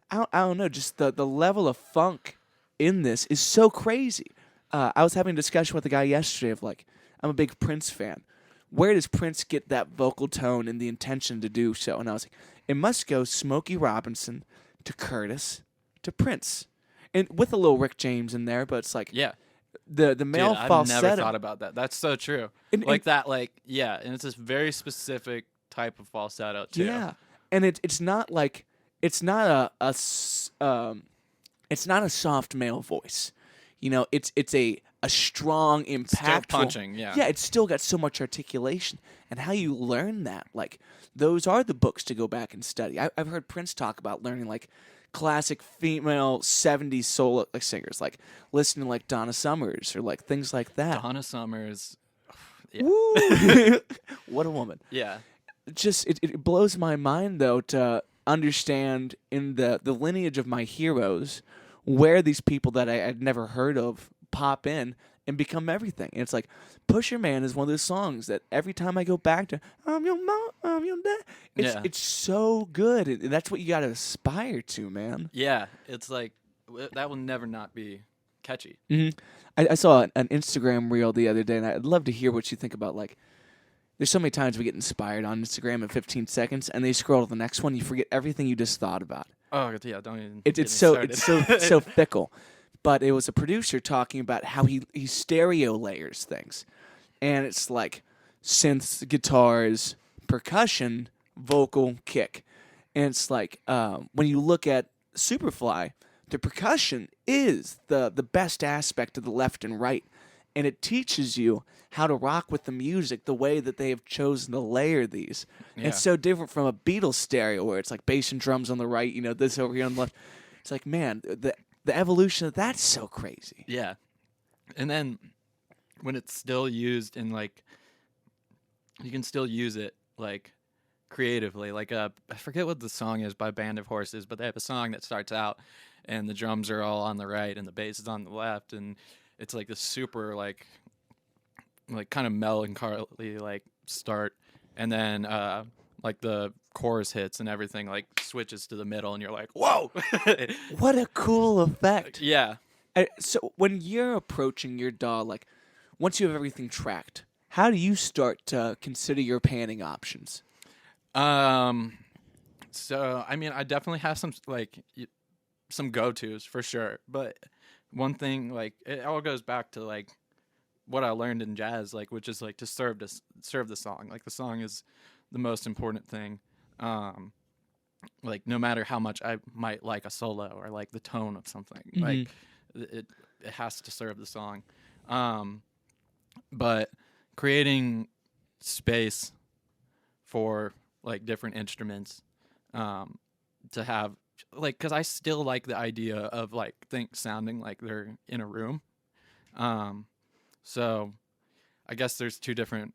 I don't know, just the level of funk in this is so crazy. I was having a discussion with a guy yesterday of like, I'm a big Prince fan. Where does Prince get that vocal tone and the intention to do so? And I was like, it must go Smokey Robinson to Curtis to Prince, and with a little Rick James in there. But it's like, Yeah. the male Dude, falsetto. I've never thought about that. That's so true. And that, yeah, and it's this very specific type of falsetto too. yeah, and it's not like it's not it's not a soft male voice. It's a strong, impactful. Still punching, yeah. Yeah, it's still got so much articulation. And how you learn that, like, those are the books to go back and study. I've heard Prince talk about learning, like, classic female 70s soul singers, like listening to, like, Donna Summers or, like, things like that. Donna Summers. Yeah. Woo! What a woman. Yeah. Just, it blows my mind, though, to understand in the lineage of my heroes where these people that I'd never heard of pop in and become everything. And it's like, Pusher Man is one of those songs that every time I go back to, I'm your mom, I'm your dad, it's so good. And that's what you got to aspire to, man. Yeah. It's like, that will never not be catchy. Mm-hmm. I saw an Instagram reel the other day, and I'd love to hear what you think about, like, there's so many times we get inspired on Instagram in 15 seconds, and they scroll to the next one, you forget everything you just thought about. Oh, yeah, don't even It's so fickle. But it was a producer talking about how he stereo layers things. And it's like synths, guitars, percussion, vocal, kick. And it's like when you look at Superfly, the percussion is the best aspect of the left and right. And it teaches you how to rock with the music the way that they have chosen to layer these. Yeah. It's so different from a Beatles stereo where it's like bass and drums on the right, this over here on the left. It's like, man, the evolution of that's so crazy. Yeah. And then when it's still used in like, you can still use it like creatively. Like I forget what the song is by Band of Horses, but they have a song that starts out and the drums are all on the right and the bass is on the left, and it's like this super like kind of melancholy like start, and then like the chorus hits and everything like switches to the middle, and you're like, whoa. What a cool effect. Yeah. So when you're approaching your DAW, like once you have everything tracked, how do you start to consider your panning options? So, I mean, I definitely have some some go-tos for sure, but one thing like it all goes back to like what I learned in jazz, like which is like to serve the song. Like the song is the most important thing. Um, like no matter how much I might like a solo or like the tone of something, Mm-hmm. like it has to serve the song. Um, but creating space for like different instruments um, to have like because I still like the idea of like things sounding like they're in a room. Um, so I guess there's two different.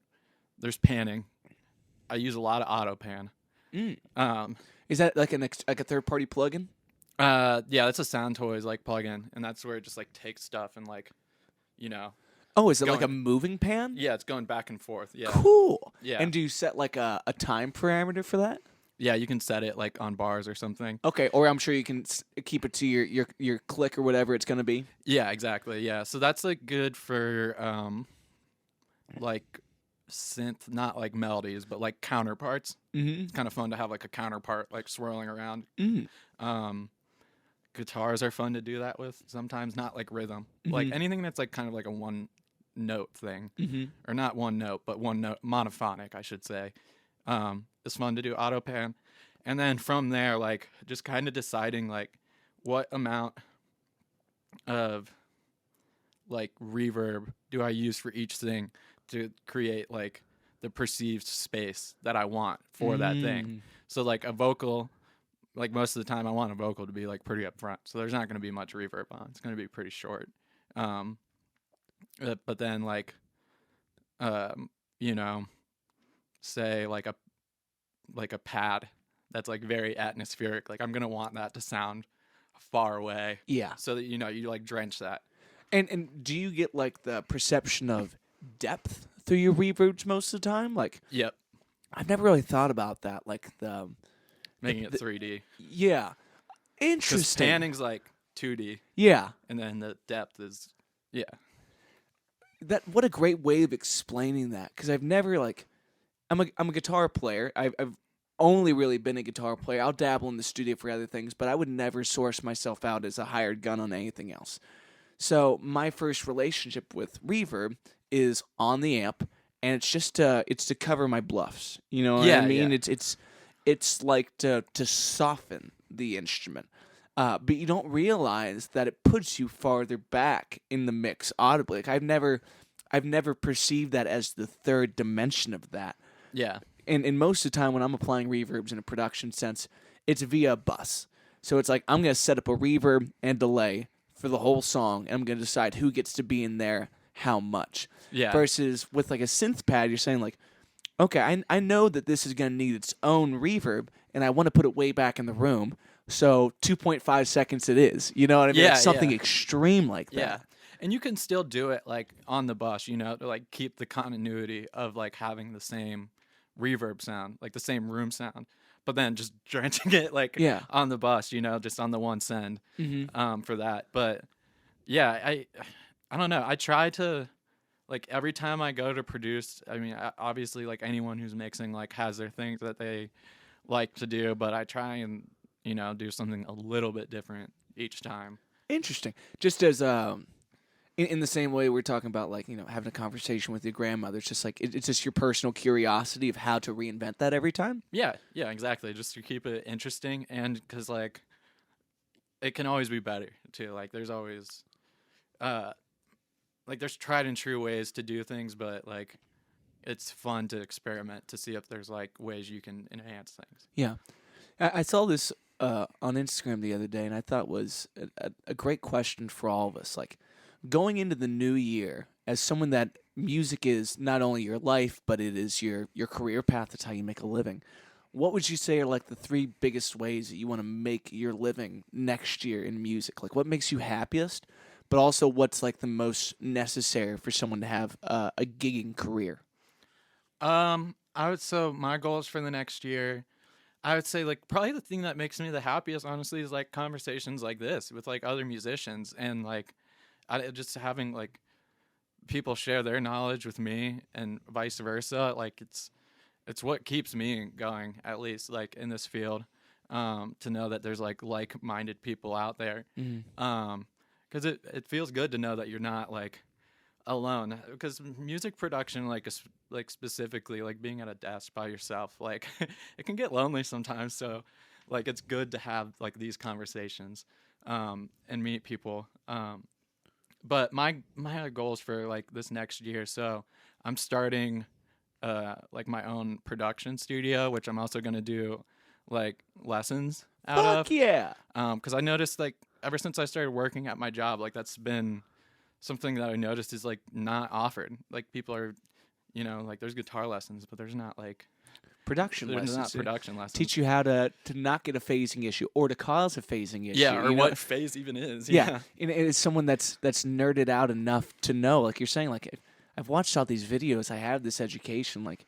There's panning. I use a lot of auto pan. Mm. Um, Is that like like a third party plugin? yeah, that's a Sound Toys like plugin, and that's where it just like takes stuff and like, you know, Oh, is it like a going. moving pan? Yeah, it's going back and forth. Yeah, Cool. yeah, And do you set like a time parameter for that? yeah. You can set it like on bars or something. Okay, or I'm sure you can keep it to your click or whatever it's going to be. Yeah, exactly. Yeah, so that's like good for like synth, not like melodies, but like counterparts. Mm-hmm. It's kind of fun to have like a counterpart like swirling around. Mm. Um, Guitars are fun to do that with sometimes, not like rhythm. Like Mhm. anything that's like kind of like a one note thing, Mm-hmm. or not one note, but one note monophonic, I should say. It's fun to do auto pan, and then from there, like just kind of deciding like what amount of like reverb do I use for each thing to create like the perceived space that I want for that thing. So like a vocal, like most of the time I want a vocal to be like pretty up front. So there's not going to be much reverb on. It's going to be pretty short. Um, but then like, you know, say like a pad that's like very atmospheric. Like I'm going to want that to sound far away Yeah. so that, you know, you like drench that. And do you get like the perception of depth through your reverbs most of the time? Like Yep. I've never really thought about that. Like the Making it 3D. yeah, Because interesting. panning's like 2D, Yeah, and then the depth is, yeah. that what a great way of explaining that. Because I've never like I'm a guitar player. I've only really been a guitar player. I'll dabble in the studio for other things, but I would never source myself out as a hired gun on anything else. So my first relationship with reverb is on the amp, and it's just it's to cover my bluffs. You know what I Yeah, mean? yeah. It's like to soften the instrument. But you don't realize that it puts you farther back in the mix audibly. Like I've never perceived that as the third dimension of that. Yeah. And most of the time when I'm applying reverbs in a production sense, it's via a bus. So it's like I'm going to set up a reverb and delay for the whole song, and I'm going to decide who gets to be in there, how much. Yeah. Versus with like a synth pad, you're saying like, okay, I know that this is going to need its own reverb, and I want to put it way back in the room. So 2.5 seconds it is. You know what I mean? Yeah, Like something yeah. extreme like that. Yeah. And you can still do it like on the bus, you know, to like keep the continuity of like having the same reverb sound, like the same room sound, but then just drenching it like Yeah. on the bus, you know, just on the one send Mm-hmm. for that. But yeah, I don't know. I try to like every time I go to produce, I mean, obviously like anyone who's mixing like has their things that they like to do, but I try and, you know, do something a little bit different each time. Interesting. Just as in the same way we're talking about like, you know, having a conversation with your grandmother, it's just like it's just your personal curiosity of how to reinvent that every time. Yeah, yeah, exactly. Just to keep it interesting, and because like it can always be better too. Like there's always, like there's tried and true ways to do things, but like it's fun to experiment to see if there's like ways you can enhance things. Yeah. I saw this on Instagram the other day, and I thought was a great question for all of us. Like, going into the new year, as someone that music is not only your life, but it is your career path, it's how you make a living. What would you say are like the three biggest ways that you want to make your living next year in music? Like, what makes you happiest, but also what's like the most necessary for someone to have a gigging career? I would so my goals for the next year. I would say like probably the thing that makes me the happiest, honestly, is like conversations like this with like other musicians and like just having like people share their knowledge with me and vice versa. Like it's what keeps me going, at least like in this field. to know that there's like-minded people out there. Mhm. Because it feels good to know that you're not like alone. Because music production, like specifically, like being at a desk by yourself, like it can get lonely sometimes. So, like it's good to have like these conversations, and meet people. But my goals for like this next year, so I'm starting like my own production studio, which I'm also gonna do like lessons out Fuck of. yeah. Because I noticed like ever since I started working at my job, like that's been something that I noticed is like not offered. Like people are, like there's guitar lessons, but there's not like Production there's lessons not to production lessons. teach you how to not get a phasing issue or to cause a phasing issue. Yeah, or you know? what phase even is. Yeah, and it's someone that's nerded out enough to know. Like you're saying, like I've watched all these videos. I have this education, like,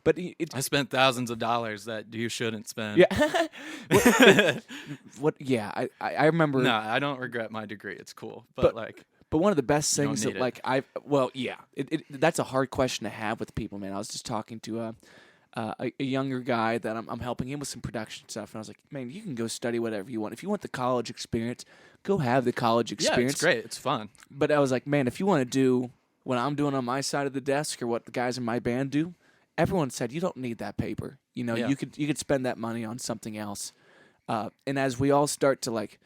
but I spent thousands of dollars that you shouldn't spend. yeah. what? Yeah, I remember. No, I don't regret my degray. It's cool, but like. But one of the best You don't things that need like yeah, that's a hard question to have with people, man. I was just talking to a younger guy that I'm helping him with some production stuff, and I was like, man, you can go study whatever you want. If you want the college experience, go have the college experience. Yeah, it's great. It's fun. But I was like, man, if you want to do what I'm doing on my side of the desk or what the guys in my band do, everyone said you don't need that paper. Yeah. You could spend that money on something else. And as we all start to like,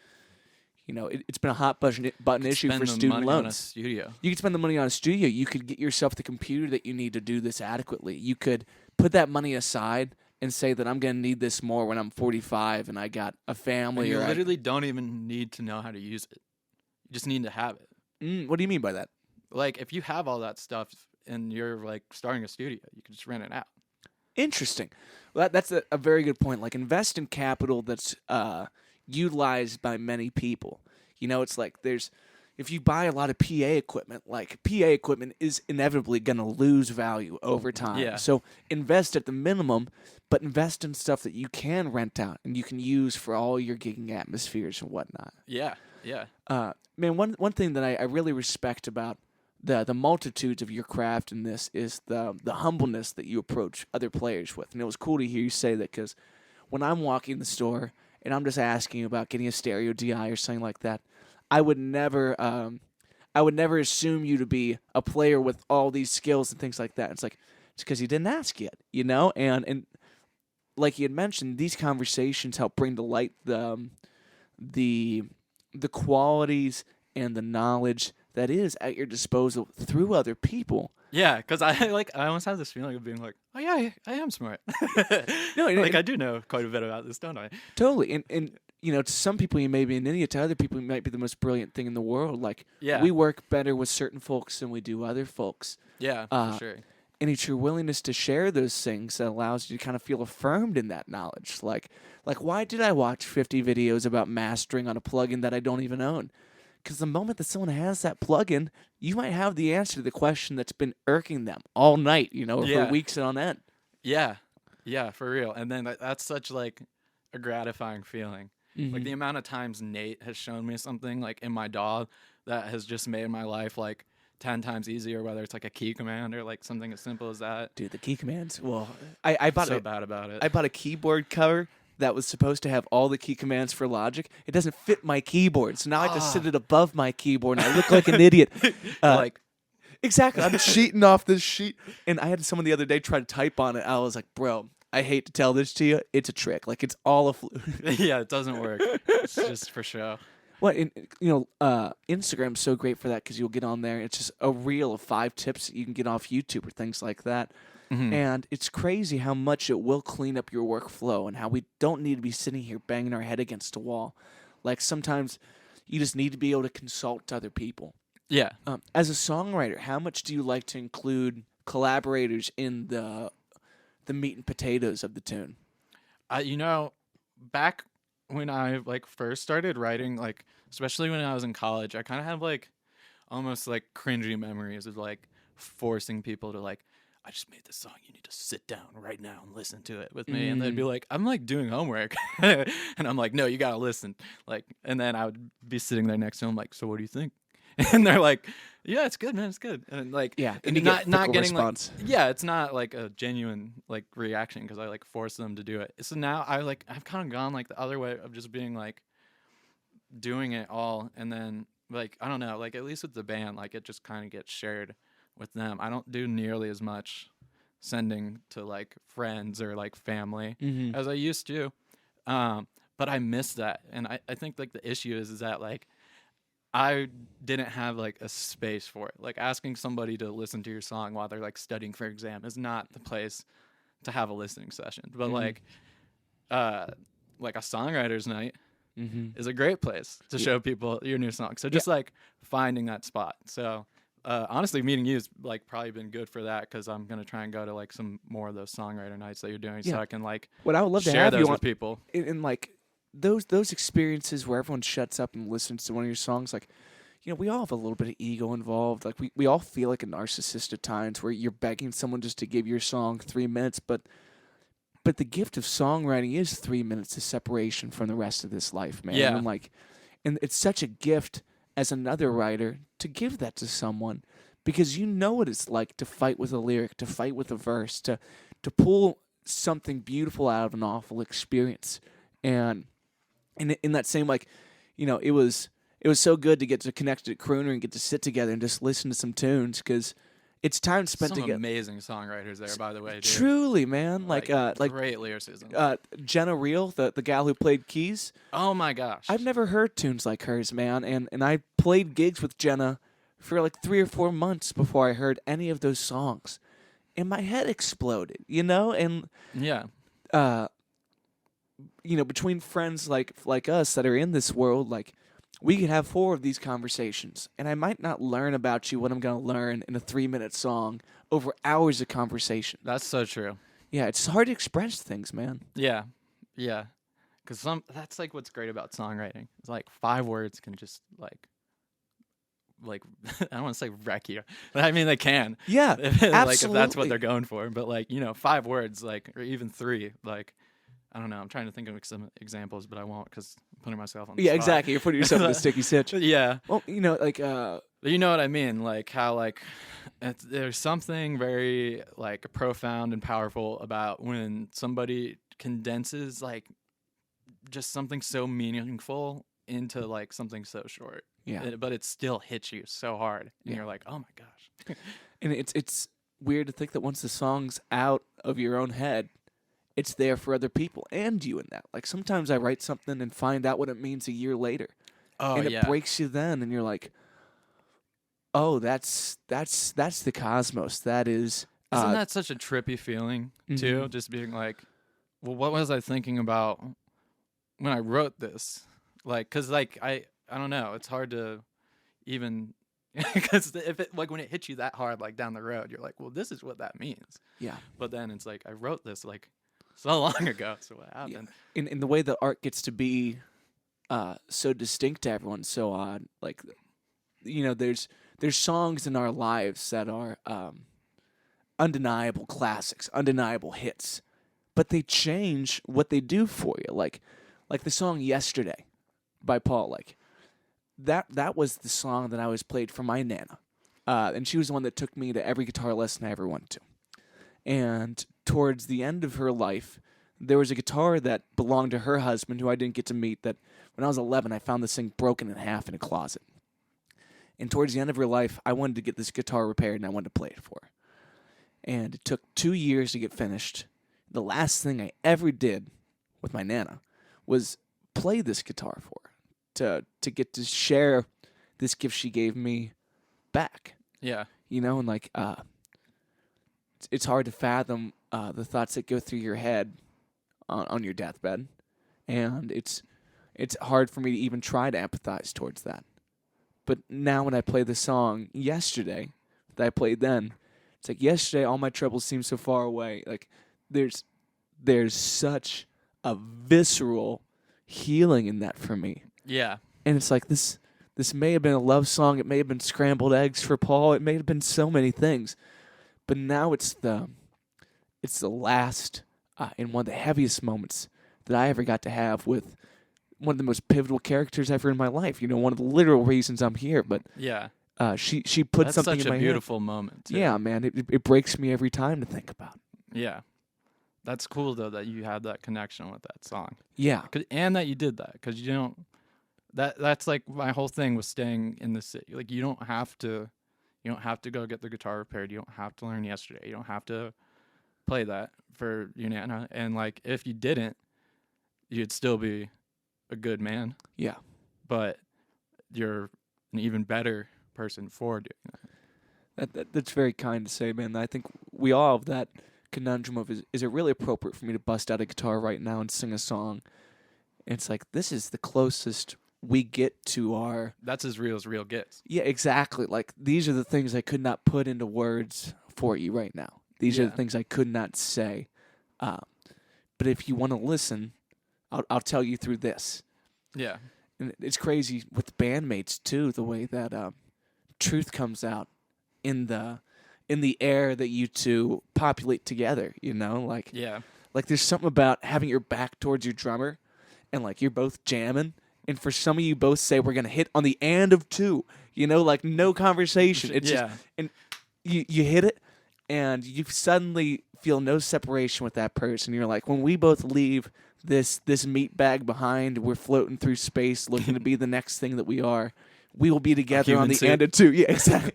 it's been a hot button issue for student money on a loans. studio. You could spend the money on a studio. You could get yourself the computer that you need to do this adequately. You could put that money aside and say that I'm going to need this more when I'm 45 and I got a family. And you literally don't even need to know how to use it. You just need to have it. What do you mean by that? Like, if you have all that stuff and you're, like, starting a studio, you can just rent it out. Interesting. Well, that's a very good point. Like, invest in capital that's utilized by many people. It's like if you buy a lot of PA equipment, like PA equipment is inevitably going to lose value over time. Yeah. So invest at the minimum, but invest in stuff that you can rent out and you can use for all your gigging atmospheres and whatnot. Yeah, yeah. Man, one thing that I really respect about the multitudes of your craft in this is the humbleness that you approach other players with. And it was cool to hear you say that, because when I'm walking the store and I'm just asking about getting a stereo DI or something like that, I would never assume you to be a player with all these skills and things like that. It's like, it's because you didn't ask yet, And like you had mentioned, these conversations help bring to light the qualities and the knowledge that is at your disposal through other people. Yeah, because I almost have this feeling of being like, oh yeah, I am smart. No, I do know quite a bit about this, don't I? Totally. And to some people you may be an idiot, to other people you might be the most brilliant thing in the world. Like, Yeah. we work better with certain folks than we do other folks. Yeah, for sure. And it's your willingness to share those things that allows you to kind of feel affirmed in that knowledge. Like why did I watch 50 videos about mastering on a plugin that I don't even own? Because the moment that someone has that plugin, you might have the answer to the question that's been irking them all night, or Yeah. for weeks on end. Yeah, yeah, for real. And then that's such like a gratifying feeling. Mm-hmm. Like the amount of times Nate has shown me something like in my DAW that has just made my life like 10 times easier, whether it's like a key command or like something as simple as that. Dude, the key commands. Well, I bought so bad about it. I bought a keyboard cover that was supposed to have all the key commands for Logic. It doesn't fit my keyboard, so now I have to sit it above my keyboard, and I look like an idiot. Exactly. I'm cheating off this sheet, and I had someone the other day try to type on it. I was like, bro, I hate to tell this to you. It's a trick. Like, it's all a fluke. Yeah, it doesn't work. It's just for show. What, Instagram's so great for that, because you'll get on there. It's just a reel of 5 tips that you can get off YouTube or things like that. Mm-hmm. And it's crazy how much it will clean up your workflow and how we don't need to be sitting here banging our head against a wall. Like, sometimes you just need to be able to consult other people. Yeah. As a songwriter, how much do you like to include collaborators in the meat and potatoes of the tune? Back when I first started writing, like especially when I was in college, I kind of have like almost like cringy memories of like forcing people to like, I just made this song, you need to sit down right now and listen to it with me. And they'd be like, I'm like doing homework. And I'm like, no, you gotta listen. Like, and then I would be sitting there next to them like, so what do you think? and they're like, yeah, it's good, man, it's good, and like, Yeah, and and you get not fickle getting response. like, yeah, it's not like a genuine like reaction because I like force them to do it. So now I've kind of gone like the other way of just being like doing it all, and then like I don't know, like at least with the band, like it just kind of gets shared with them. I don't do nearly as much sending to like friends or like family Mm-hmm. as I used to. But I miss that. And I think like the issue is that like I didn't have like a space for it. Like asking somebody to listen to your song while they're like studying for exam is not the place to have a listening session. But Mm-hmm. like a songwriter's night Mm-hmm. is a great place to Yeah. show people your new song. So just like finding that spot. So honestly, meeting you has like probably been good for that because I'm gonna try and go to like some more of those songwriter nights that you're doing, so Yeah. I can like What I would love to share have those you on with people. in like those experiences where everyone shuts up and listens to one of your songs, like, you know, we all have a little bit of ego involved. Like we all feel like a narcissist at times where you're begging someone just to give your song 3 minutes, but the gift of songwriting is 3 minutes of separation from the rest of this life, man. Yeah. And like, and it's such a gift as another writer to give that to someone because you know what it's like to fight with a lyric, to fight with a verse, to pull something beautiful out of an awful experience. And in that same, like, you know, it was so good to get to connect at Crooner and get to sit together and just listen to some tunes because it's time spent Some together. amazing songwriters there, by the way, dude. Truly, man. Like great lyricism. Jenna Reel, the gal who played keys. Oh my gosh. I've never heard tunes like hers, man. And I played gigs with Jenna for like 3 or 4 months before I heard any of those songs. And my head exploded, you know? And Yeah. you know, between friends like us that are in this world, like we could have 4 of these conversations, and I might not learn about you what I'm gonna learn in a 3-minute song over hours of conversation. That's so true. Yeah, it's hard to express things, man. Yeah. Yeah. Cuz that's like what's great about songwriting. It's like 5 words can just like I don't want to say wreck you. But I mean they can. Yeah, like if that's what absolutely. they're going for, but like, you know, 5 words like or even 3, like I don't know. I'm trying to think of some examples, but I won't because I'm putting myself on the Yeah, spot. exactly. You're putting yourself in a sticky stitch. Yeah. Well, you know, like But you know what I mean? Like how like there's something very like profound and powerful about when somebody condenses like just something so meaningful into like something so short. yeah, But it still hits you so hard, and Yeah. you're like, oh my gosh. and it's weird to think that once the song's out of your own head, it's there for other people and you in that. Like sometimes I write something and find out what it means a year later, Oh and it yeah. breaks you then, and you're like, oh, that's the cosmos. That is. Isn't that such a trippy feeling too? Mhm. Just being like, well, what was I thinking about when I wrote this? Like, cause like I don't know. It's hard to even because if it like when it hits you that hard, like down the road, you're like, well, this is what that means. Yeah. But then it's like I wrote this like so long ago. So what happened? In the way that art gets to be so distinct to everyone, so odd. Like, you know, there's songs in our lives that are undeniable classics, undeniable hits, but they change what they do for you. Like the song "Yesterday" by Paul. Like that was the song that I always played for my Nana, and she was the one that took me to every guitar lesson I ever went to. And towards the end of her life, there was a guitar that belonged to her husband, who I didn't get to meet, that when I was 11, I found this thing broken in half in a closet. And towards the end of her life, I wanted to get this guitar repaired, and I wanted to play it for her. And it took 2 years to get finished. The last thing I ever did with my Nana was play this guitar for her, to get to share this gift she gave me back. Yeah. You know, and like, it's hard to fathom the thoughts that go through your head on your deathbed, and it's hard for me to even try to empathize towards that. But now when I play the song "Yesterday" that I played then, it's like yesterday all my troubles seem so far away. Like there's such a visceral healing in that for me. Yeah. And it's like this may have been a love song, it may have been scrambled eggs for Paul, it may have been so many things. But now it's the last and one of the heaviest moments that I ever got to have with one of the most pivotal characters ever in my life. One of the literal reasons I'm here. But Yeah. she put That's something such in my a head. beautiful moment. Too. Yeah, man, it breaks me every time to think about. Yeah. That's cool though that you had that connection with that song. Yeah, And that you did that because you don't. That's like my whole thing with staying in the city. Like you don't have to go get the guitar repaired. You don't have to learn yesterday. You don't have to play that for your nana. And like if you didn't, you'd still be a good man. yeah. But you're an even better person for doing that. That's very kind to say, man. I think we all have that conundrum of is it really appropriate for me to bust out a guitar right now and sing a song? And it's like this is the closest we get to our. That's as real gets. Yeah, exactly. Like these are the things I could not put into words for you right now. These are the things I could not say. But if you want to listen, I'll tell you through this. Yeah. And it's crazy with bandmates too, the way that truth comes out in the air that you two populate together. Like Yeah. like there's something about having your back towards your drummer, and like you're both jamming, and for some of you both say we're gonna hit on the and of two. Like no conversation. It's just and you hit it, and you suddenly feel no separation with that person. You're like, when we both leave this meat bag behind, we're floating through space looking to be the next thing that we are. We will be together on the suit. end of two. Yeah, exactly.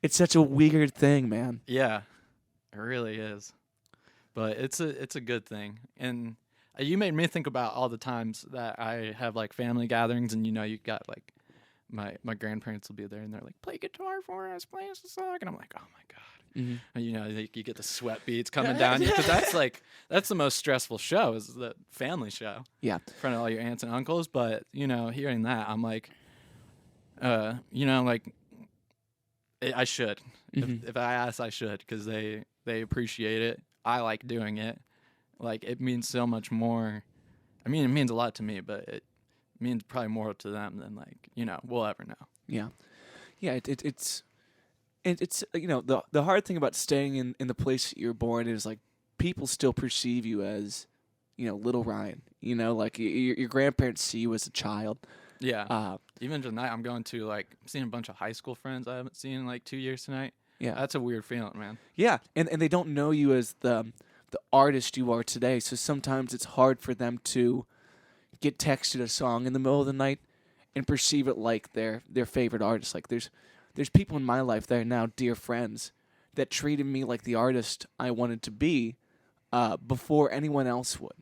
It's such a weird thing, man. Yeah, it really is. But it's a good thing. And you made me think about all the times that I have like family gatherings, and you got like my grandparents will be there, and they're like, play guitar for us, play us a song, and I'm like, oh my god. Mm-hmm. And, you get the sweat beads coming down you because that's the most stressful show is the family show. Yeah, in front of all your aunts and uncles. But hearing that, I'm like, like I should. Mm-hmm. If I ask, I should because they appreciate it. I like doing it. Like it means so much more. I mean, it means a lot to me, but it means probably more to them than like we'll ever know. Yeah, yeah. It's the hard thing about staying in the place that you're born is like people still perceive you as little Ryan. Like your grandparents see you as a child. Yeah. Even tonight, I'm going to I'm seeing a bunch of high school friends I haven't seen in like 2 years tonight. Yeah, that's a weird feeling, man. Yeah, and they don't know you as the artist you are today. So sometimes it's hard for them to get texted a song in the middle of the night and perceive it like their favorite artist. Like there's people in my life that are now dear friends that treated me like the artist I wanted to be before anyone else would.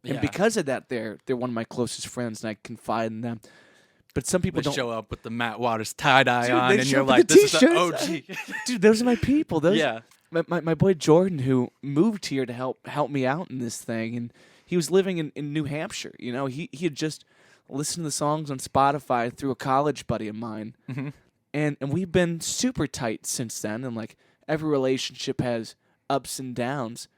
And Yeah. because of that, they're one of my closest friends, and I confide in them. But some people They don't show up with the Matt Waters tie-dye Dude, on, they and show you're up with like, the this is the t-shirts. OG. Dude, those are my people. Those Yeah. my boy Jordan, who moved here to help me out in this thing, and he was living in New Hampshire. He had just listened to the songs on Spotify through a college buddy of mine, Mm-hmm. and we've been super tight since then. And like every relationship has ups and downs,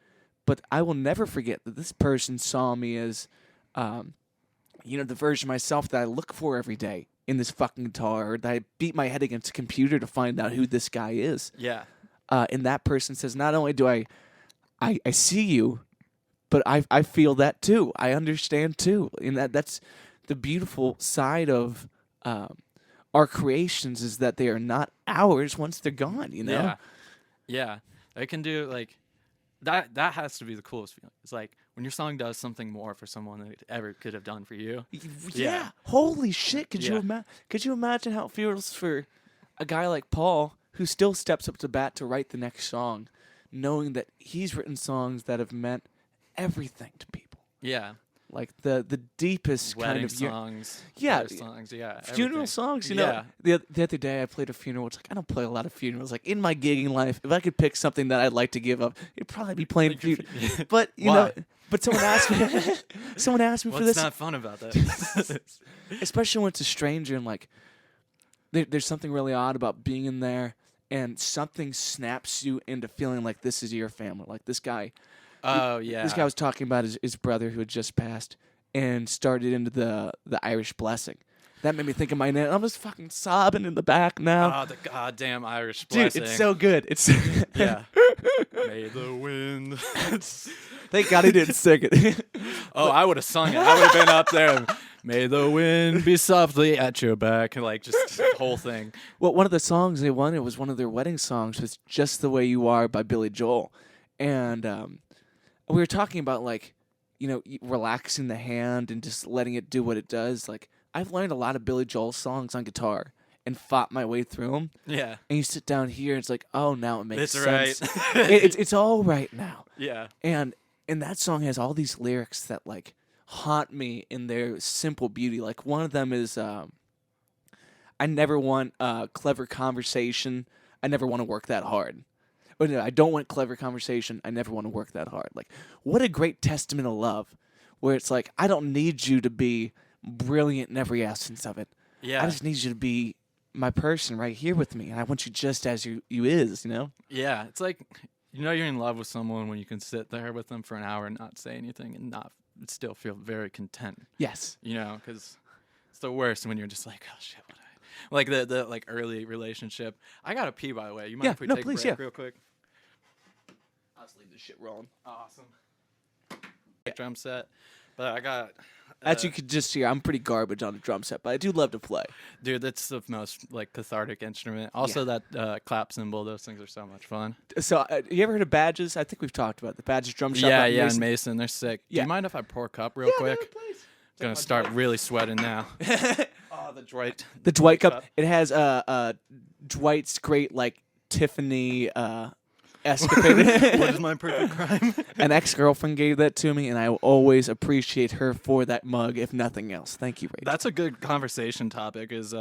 but I will never forget that this person saw me as, the version of myself that I look for every day in this fucking guitar, or that I beat my head against a computer to find out who this guy is. Yeah. And that person says, not only do I see you, but I feel that too. I understand too. And that's the beautiful side of our creations, is that they are not ours once they're gone, Yeah. Yeah. I can do like that has to be the coolest feeling. It's like when your song does something more for someone than it ever could have done for you. Yeah. Holy shit. Could Yeah. you imagine how it feels for a guy like Paul, who still steps up to bat to write the next song, knowing that he's written songs that have meant everything to people. Yeah. Like the deepest Wedding kind of songs. Yeah. birth songs. Yeah. funeral everything. songs. Yeah. The other day I played a funeral. It's like I don't play a lot of funerals. Like in my gigging life, if I could pick something that I'd like to give up, it'd probably be playing funeral. But Why? But someone asked me. For What's this. not fun about that? Especially when it's a stranger, and like there's something really odd about being in there, and something snaps you into feeling like this is your family. Like this guy. Oh yeah. This guy was talking about his brother who had just passed, and started into the Irish blessing. That made me think of my name. I'm just fucking sobbing in the back now. Oh, the goddamn Irish Dude, blessing. it's so good. It's Yeah. May the wind. Thank God he didn't sing it. Oh, I would have sung it. I would have been up there. May the wind be softly at your back, like just the whole thing. Well, one of the songs they wanted was one of their wedding songs was "Just the Way You Are" by Billy Joel, and we were talking about like, relaxing the hand and just letting it do what it does. Like I've learned a lot of Billy Joel songs on guitar and fought my way through them. Yeah. And you sit down here and it's like, oh, now it makes sense. Right. it's all right now. Yeah. And that song has all these lyrics that like haunt me in their simple beauty. Like one of them is, I never want clever conversation. I never want to work that hard. Or no, I don't want clever conversation. I never want to work that hard. Like what a great testament of love, where it's like I don't need you to be brilliant in every essence of it. Yeah. I just need you to be my person right here with me, and I want you just as you is, Yeah, it's like you're in love with someone when you can sit there with them for an hour and not say anything and not still feel very content. Yes. Because it's the worst when you're just like, oh shit, like the like early relationship. I gotta pee, by the way. You mind if we take a break real quick? I'll just leave this shit rolling. Awesome. Drum set, but I got. As you could just hear, I'm pretty garbage on a drum set, but I do love to play. Dude, that's the most like cathartic instrument. Also, that clap cymbal; those things are so much fun. So, you ever heard of Badges? I think we've talked about the Badges drum shop. Yeah, in Mason, they're sick. Yeah. Do you mind if I pour a cup real quick? No, please. Gonna start really sweating now. Oh, the Dwight. The Dwight cup. It has Dwight's great like Tiffany escapade. What is my perfect crime? An ex-girlfriend gave that to me, and I will always appreciate her for that mug, if nothing else. Thank you, Rachel. That's a good conversation topic. Is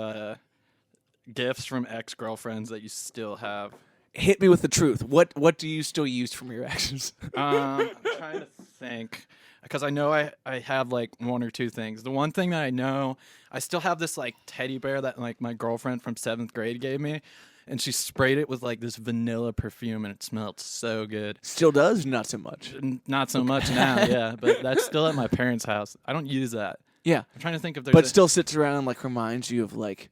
gifts from ex-girlfriends that you still have. Hit me with the truth. What do you still use from your exes? I'm trying to think. Because I know I have like one or two things. The one thing that I know, I still have this like teddy bear that like my girlfriend from 7th grade gave me. And she sprayed it with like this vanilla perfume and it smelled so good. Still does? Not so much. Not so much now, yeah. But that's still at my parents' house. I don't use that. Yeah. I'm trying to think if there's But still sits around, like reminds you of like,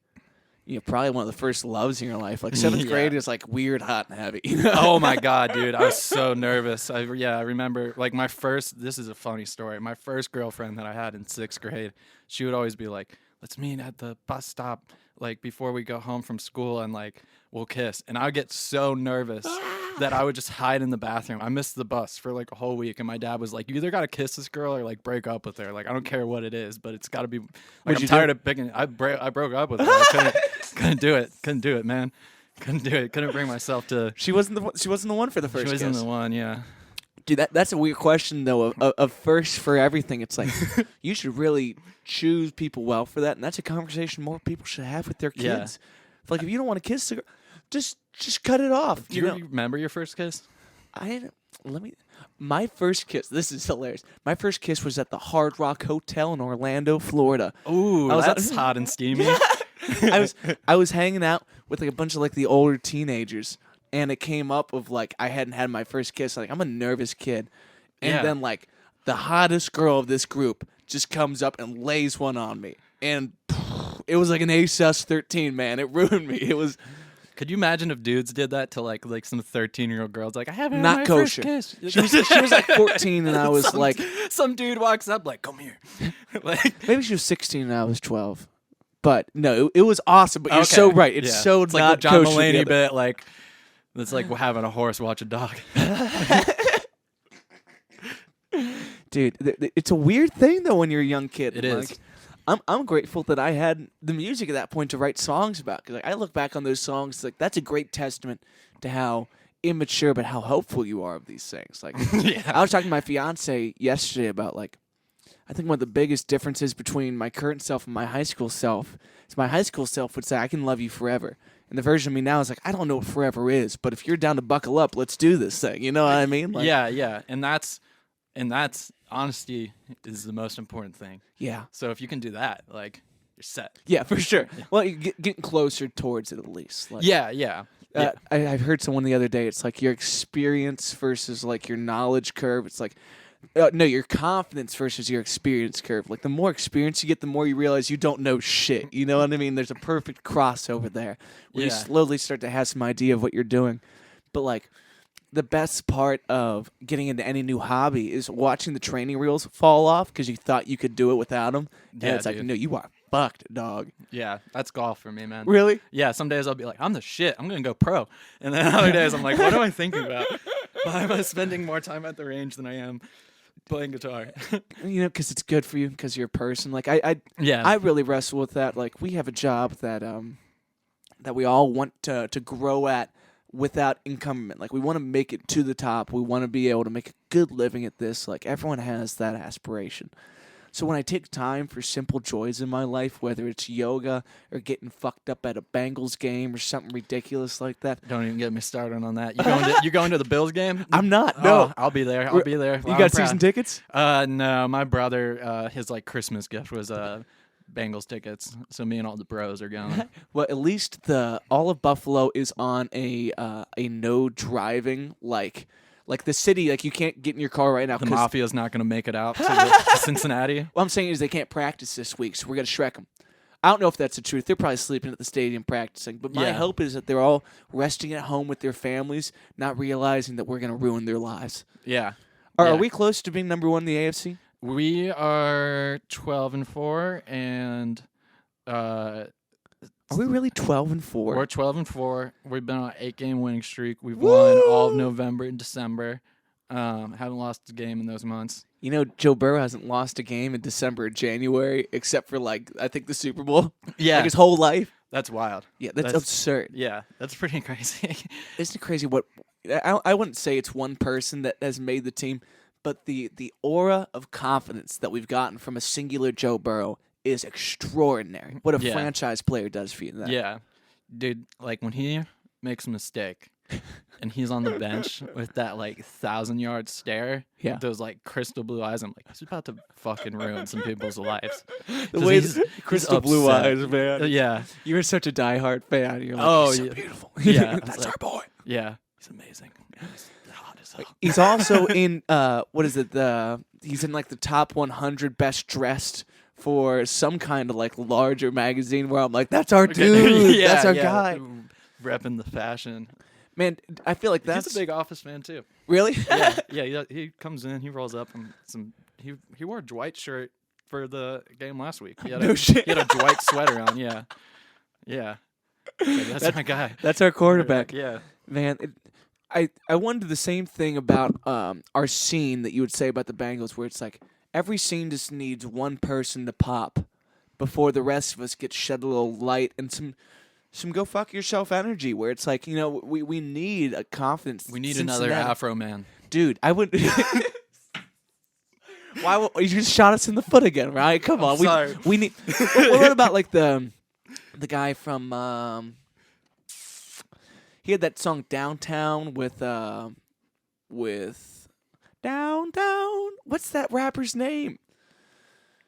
probably one of the first loves in your life. Like 7th grade is like weird, hot, and heavy. Oh my God, dude. I was so nervous. I remember like this is a funny story. My first girlfriend that I had in 6th grade, she would always be like, let's meet at the bus stop, like before we go home from school and like, we'll kiss. And I would get so nervous that I would just hide in the bathroom. I missed the bus for like a whole week. And my dad was like, you either got to kiss this girl or like break up with her. Like, I don't care what it is, but it's got to be. Like, I'm tired of picking. I broke up with her. I couldn't do it. Couldn't do it, man. Couldn't do it. Couldn't bring myself to. She wasn't the one for the first kiss. She wasn't the one, yeah. Dude, that's a weird question, though, of first for everything. It's like, you should really choose people well for that. And that's a conversation more people should have with their kids. Yeah. Like, if you don't want to kiss the girl, just cut it off. Do you remember your first kiss? My first kiss, this is hilarious. My first kiss was at the Hard Rock Hotel in Orlando, Florida. Ooh, that's hot and steamy. I was hanging out with like a bunch of like the older teenagers, and it came up of like I hadn't had my first kiss. Like I'm a nervous kid, and then like the hottest girl of this group just comes up and lays one on me, and it was like an ASUS 13, man. It ruined me. It was. Could you imagine if dudes did that to like some 13-year-old girls? Like I haven't not had my kosher. First kiss. She was like 14, and I was some dude walks up like, come here. Like maybe she was 16 and I was 12. But no, it was awesome. But you're so right. It's so it's not like the John kosher Mulaney together. bit. Like it's like having a horse watch a dog. Dude, it's a weird thing though when you're a young kid. It is. I'm grateful that I had the music at that point to write songs about. Because like, I look back on those songs, like that's a great testament to how immature but how hopeful you are of these things. Like I was talking to my fiance yesterday about like I think one of the biggest differences between my current self and my high school self is my high school self would say I can love you forever. And the version of me now is like I don't know what forever is, but if you're down to buckle up, let's do this thing. You know what I mean? Like, yeah. And that's honesty is the most important thing. Yeah. So if you can do that, like you're set. Yeah, for sure. Yeah. Well, you're getting closer towards it at least. Like, yeah. I heard someone the other day. It's like your experience versus like your knowledge curve. It's like no, your confidence versus your experience curve. Like the more experience you get, the more you realize you don't know shit. You know what I mean? There's a perfect crossover there where you slowly start to have some idea of what you're doing. But like the best part of getting into any new hobby is watching the training wheels fall off because you thought you could do it without them. And Yeah, it's like, dude. no, you are fucked, dog. Yeah, that's golf for me, man. Really? Yeah, some days I'll be like, I'm the shit. I'm going to go pro. And then other days I'm like, what am I thinking about? Why am I spending more time at the range than I am playing guitar? You know, because it's good for you, because you're a person. Like, I Yeah. really wrestle with that. Like, we have a job that we all want to grow at without encumberment. Like, we want to make it to the top. We want to be able to make a good living at this. Like, everyone has that aspiration. So when I take time for simple joys in my life, whether it's yoga or getting fucked up at a Bengals game or something ridiculous like that. Don't even get me started on that. You going to the Bills game? I'm not. No. Oh, I'll be there. I'll be there. You got season tickets? No, my brother, his like Christmas gift was Bengals tickets. So me and all the bros are going. Well, at least all of Buffalo is on a no driving like the city. Like, you can't get in your car right now. The Mafia's not going to make it out to Cincinnati. What I'm saying is they can't practice this week, so we're gonna Shrek them. I don't know if that's the truth. They're probably sleeping at the stadium practicing. But my hope is that they're all resting at home with their families, not realizing that we're gonna ruin their lives. Yeah. Are we close to being number one in the AFC? We are 12-4, and Are we really 12-4? we're 12-4. We've been on an 8-game winning streak. We've won all of November and December. Haven't lost a game in those months. You know, Joe Burrow hasn't lost a game in December or January, except for I think the Super Bowl. Yeah, like his whole life. That's wild. Yeah, that's absurd. Yeah, that's pretty crazy. Isn't it crazy what I wouldn't say it's one person that has made the team, but the aura of confidence that we've gotten from a singular Joe Burrow is extraordinary. What a franchise player does for you. Yeah. Dude, like when he makes a mistake and he's on the bench with that 1,000-yard stare, with those crystal blue eyes, I'm like, he's about to fucking ruin some people's lives. The way he's crystal blue upset. eyes, man. Yeah. You're such a diehard fan. You're like, Oh, he's so yeah. beautiful. Yeah. That's our boy. Yeah. He's amazing. He's hot as hell. He's also in what is it? He's in the top 100 best dressed for some kind of larger magazine where I'm like, that's our dude. Yeah, that's our guy. Repping the fashion. Man, I feel like He's a big Office fan too. Really? Yeah. He comes in, he rolls up and he wore a Dwight shirt for the game last week. He had shit. He had a Dwight sweater on. Yeah. That's my guy. That's our quarterback. Yeah. Man, I wonder the same thing about our scene that you would say about the Bengals, where it's like every scene just needs one person to pop before the rest of us get shed a little light and some go fuck yourself energy, where it's like, we need a confidence. We need another Afro man. Dude, I would. Why you just shot us in the foot again, right? Come on, sorry. We need. What about the guy from? He had that song Downtown with Downtown. What's that rapper's name?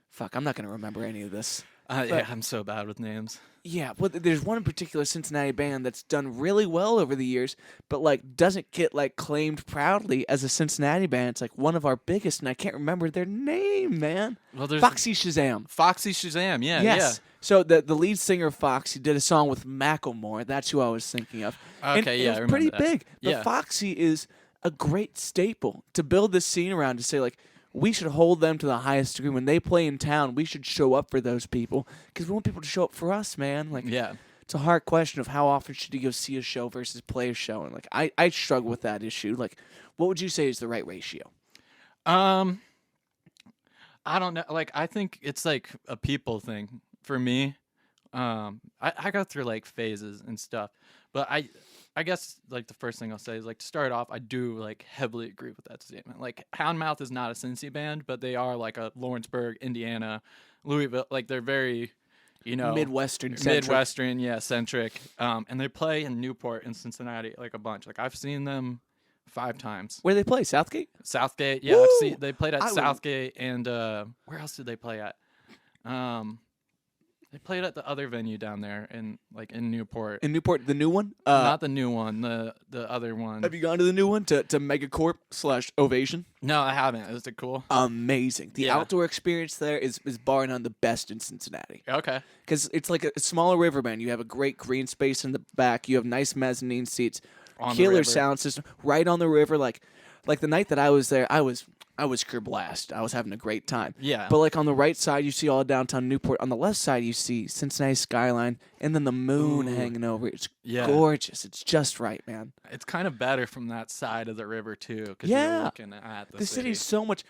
Fuck, I'm not gonna remember any of this. Yeah, I'm so bad with names. Yeah, well, there's one in particular Cincinnati band that's done really well over the years, but doesn't get claimed proudly as a Cincinnati band. It's one of our biggest, and I can't remember their name, man. Well, there's Foxy Shazam. Foxy Shazam, yeah, Yes. So the lead singer of Foxy did a song with Macklemore. That's who I was thinking of. Okay, and yeah, it I was remember pretty that. big. But Yeah. Foxy is a great staple to build this scene around, to say we should hold them to the highest degree. When they play in town, we should show up for those people because we want people to show up for us, man. Yeah. It's a hard question of how often should you go see a show versus play a show, and I struggle with that issue. What would you say is the right ratio? I don't know. I think it's a people thing for me. I go through phases and stuff, but I guess the first thing I'll say is to start off, I do heavily agree with that statement. Houndmouth is not a Cincy band, but they are a Lawrenceburg, Indiana, Louisville. They're very, Midwestern, centric. And they play in Newport and Cincinnati a bunch. I've seen them 5 times. Where do they play? Southgate? Southgate, yeah. Woo! They played at Southgate, and where else did they play at? They played at the other venue down there in Newport. In Newport, the new one? Not the new one, the other one. Have you gone to the new one, to Megacorp/Ovation? No, I haven't. Is it cool? Amazing. The outdoor experience there is bar none the best in Cincinnati. Okay. Because it's a smaller river band. You have a great green space in the back. You have nice mezzanine seats. On the killer river. sound system right on the river. Like the night that I was there, I was career blast. I was having a great time. Yeah. But like on the right side, you see all downtown Newport. On the left side, you see Cincinnati skyline, and then the moon Ooh. hanging over. It's Yeah. gorgeous. It's just right, man. It's kind of better from that side of the river too, because Yeah. you're looking at The city. city's so much.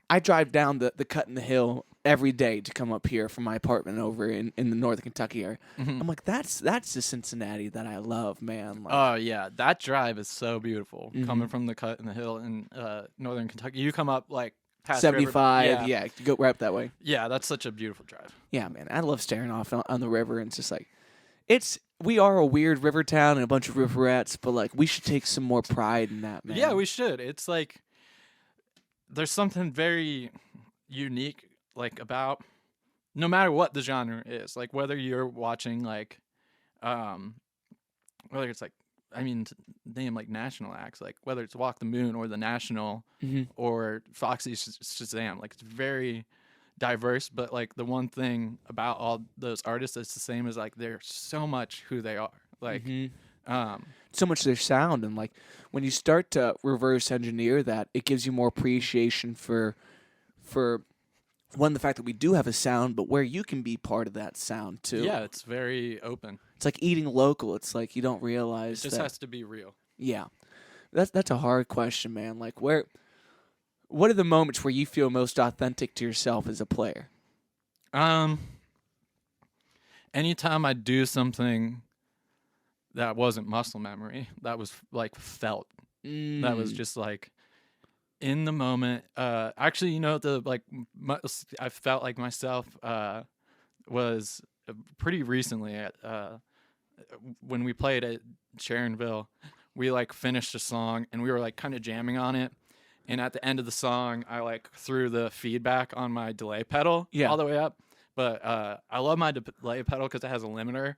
I drive down the cut in the hill every day to come up here from my apartment over in the northern Kentucky area. Mhm. I'm like, that's the Cincinnati that I love, man. Like, Oh yeah, that drive is so beautiful. Mhm. Coming from the cut in the hill in northern Kentucky, you come up like past 75, River. yeah, you go right up that way. Yeah, that's such a beautiful drive. Yeah, man, I love staring off on the river, and it's just like, we are a weird river town and a bunch of riverettes, but like we should take some more pride in that, man. Yeah, we should. It's like there's something very unique like about no matter what the genre is, like whether you're watching like whether it's like name like national acts, like whether it's Walk the Moon or The National Mhm. or Foxy's Shazam, like it's very diverse, but like the one thing about all those artists that's the same is like they're so much who they are. Like Mhm. um So much of their sound, and like when you start to reverse engineer that, it gives you more appreciation for one, the fact that we do have a sound, but where you can be part of that sound too. yeah, it's very open. It's like eating local. It's like you don't It realize just that. has to be real. Yeah, that's a hard question, man. Like what are the moments where you feel most authentic to yourself as a player? Anytime I do something that wasn't muscle memory, that was like felt. That was just like in the moment. Actually, the like I felt like myself was pretty recently at when we played at Sharonville. We like finished a song and we were like kind of jamming on it. And at the end of the song, I like threw the feedback on my delay pedal all the way up. But I love my delay pedal because it has a limiter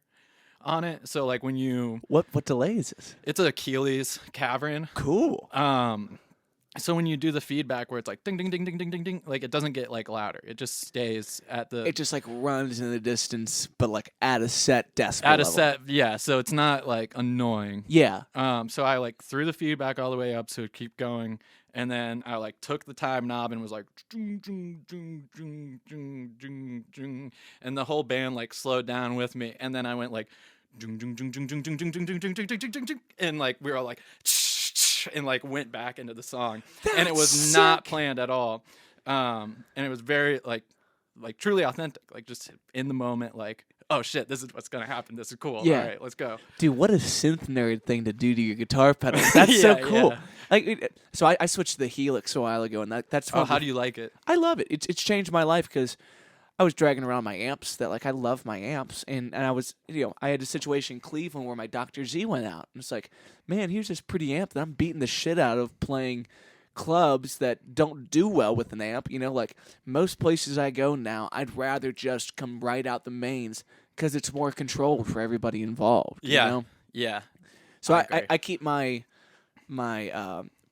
on it. So like when you what delay is this? it's a Keeley's Cavern. Cool. So when you do the feedback where it's like ding ding ding ding ding ding ding, like it doesn't get like louder. It just stays at the It just like runs in the distance, but like at a set decibel at a level. set, yeah. So it's not like annoying. Yeah. So I like threw the feedback all the way up so it keep going, and then I like took the time knob and was like, "Jung, jung, jung, jung, jung, jung, jung," and the whole band like slowed down with me, and then I went like, "Jung, jung, jung, jung, jung, jung, jung, jung, jung, jung, jung, jung, jung," and like we were all like, and like went back into the song, and it was That's not sick. planned at all, and it was very like truly authentic, like just in the moment, like, oh shit, this is what's gonna happen. This is cool. Yeah. All right, let's go. Dude, what a synth nerd thing to do to your guitar pedal. That's so Yeah, cool. yeah. Like, so I switched to the Helix a while ago, and that's Oh, how do you like it? I love it. It's changed my life because I was dragging around my amps. That like I love my amps, and I was I had a situation in Cleveland where my Dr. Z went out, and it's like, man, here's this pretty amp that I'm beating the shit out of playing clubs that don't do well with an amp. Like most places I go now, I'd rather just come right out the mains because it's more controlled for everybody involved. Yeah. You know? Yeah. So I agree. I keep my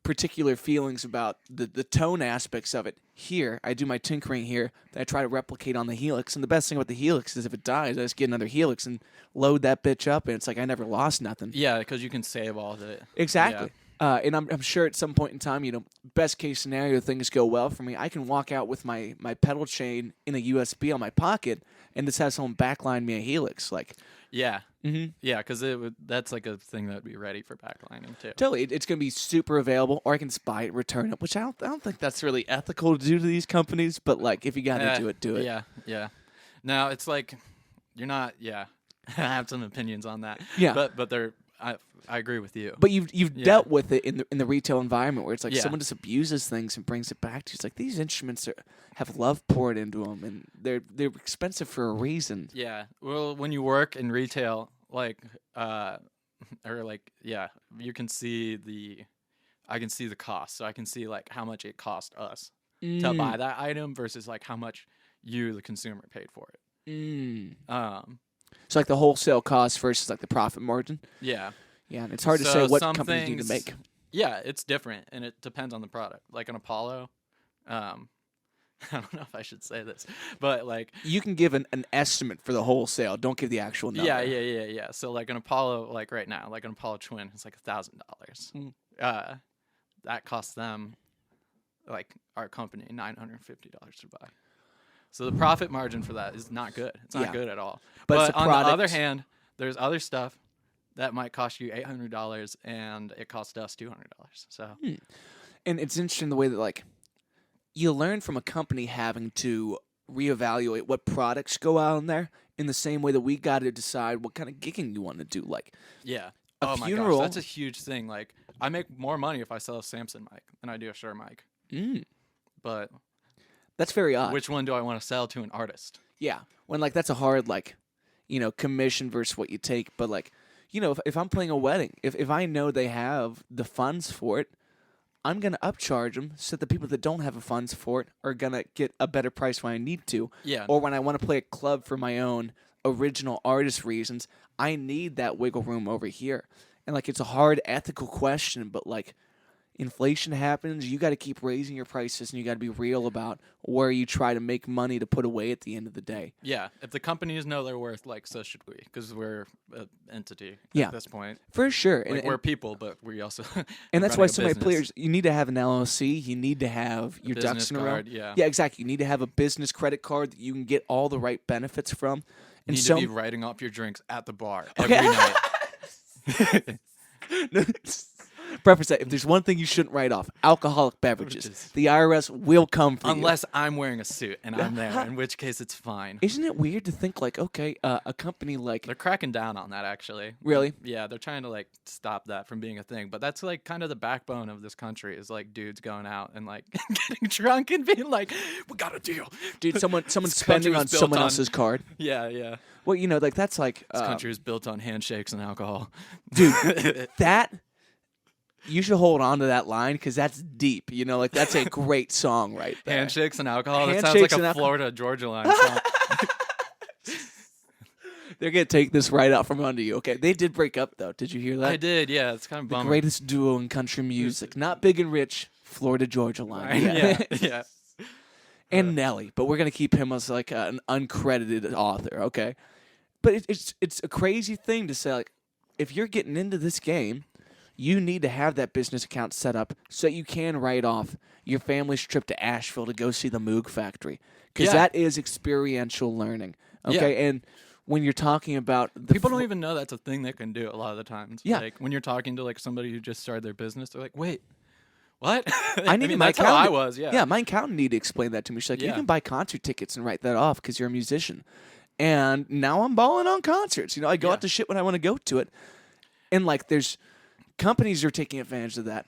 particular feelings about the tone aspects of it here. I do my tinkering here that I try to replicate on the Helix. And the best thing about the Helix is if it dies, I just get another Helix and load that bitch up, and it's like I never lost nothing. Yeah, because you can save all of it. Exactly. And I'm sure at some point in time, best case scenario, things go well for me. I can walk out with my pedal chain in a USB on my pocket and just have someone backline me a Helix. Like, Yeah. mhm. Yeah, because that's like a thing that would be ready for backlining too. Totally, it's going to be super available, or I can just buy it, return it, which I don't think that's really ethical to do to these companies. But like, if you got to do it, do it. Yeah, yeah. Now it's like you're not. Yeah, I have some opinions on that. Yeah. but they're. I agree with you. But you've Yeah. dealt with it in the retail environment where it's like Yeah. someone just abuses things and brings it back to you. It's like these instruments have love poured into them, and they're expensive for a reason. Yeah. Well, when you work in retail, like, or like, yeah, you can see I can see the cost. So I can see like how much it cost us to buy that item versus like how much you, the consumer, paid for it. So like the wholesale cost versus like the profit margin. Yeah. Yeah, and it's hard to So say what some companies need to things- make. Yeah, it's different and it depends on the product. Like an Apollo, I don't know if I should say this, but like, You can give an estimate for the wholesale. Don't give the actual number. yeah. So like an Apollo, like right now, like an Apollo Twin, it's like $1,000. Mm. That costs them, like our company, $950 to buy. So the profit margin for that is not good. It's not good at all. But it's But a on the product. other hand, there's other stuff that might cost you $800, and it cost us $200. So And it's interesting the way that like you learn from a company having to reevaluate what products go out in there in the same way that we got to decide what kind of gigging you want to do. Like yeah. A Oh my funeral- gosh, that's a huge thing. Like I make more money if I sell a Samson mic than I do a Shure mic. But that's very odd. which one do I want to sell to an artist? Yeah, when like that's a hard like, commission versus what you take. But like, if I'm playing a wedding, if I know they have the funds for it, I'm gonna upcharge them so that the people that don't have the funds for it are gonna get a better price when I need to. Yeah. Or when I want to play a club for my own original artist reasons, I need that wiggle room over here. And like it's a hard ethical question, but like inflation happens, you got to keep raising your prices, and you got to be real about where you try to make money to put away at the end of the day. Yeah, if the companies know their worth, like, so should we, because we're an entity Yeah. at this point. For sure. Like, we're people, but we also And that's running why a so many business. players, you need to have an LLC, you need to have your ducks Business in a row. card, yeah. Yeah, exactly. You need to have a business credit card that you can get all the right benefits from. You And need so to be writing off your drinks at the bar every night. preface that if there's one thing you shouldn't write off, alcoholic beverages. Beverages. The IRS will come for you. Unless I'm wearing a suit and I'm there, in which case it's fine. Isn't it weird to think like, okay, a company like They're cracking down on that, actually. Really? Yeah, they're trying to like stop that from being a thing. But that's like kind of the backbone of this country is like dudes going out and like getting drunk and being like, "We got a deal, dude, someone This spending country was on built someone on- else's card. Yeah. Well, like that's like This country is built on handshakes and alcohol. dude, that you should hold on to that line because that's deep. Like that's a great song right there. Handshakes and alcohol. That sounds Handshakes like and a alcohol. Florida Georgia line song. They're gonna take this right out from under you. Okay, they did break up though. Did you hear that? I did, yeah. It's kind of The bummer. greatest duo in country music, not Big and Rich, Florida Georgia line. Yeah. And Nelly, but we're gonna keep him as like an uncredited author. Okay, but it's a crazy thing to say. Like, if you're getting into this game, you need to have that business account set up so you can write off your family's trip to Asheville to go see the Moog factory because Yeah. that is experiential learning. Okay, and when you're talking about the People don't even know that's a thing they can do a lot of the times. Yeah. Like when you're talking to like somebody who just started their business, they're like, "Wait, what?" I need mean, my that's how accountant. I was. Yeah. Yeah, my accountant needed to explain that to me. She's like, you Yeah. can buy concert tickets and write that off because you're a musician. And now I'm balling on concerts. I go Yeah. out to shit when I want to go to it. And like, there's companies are taking advantage of that,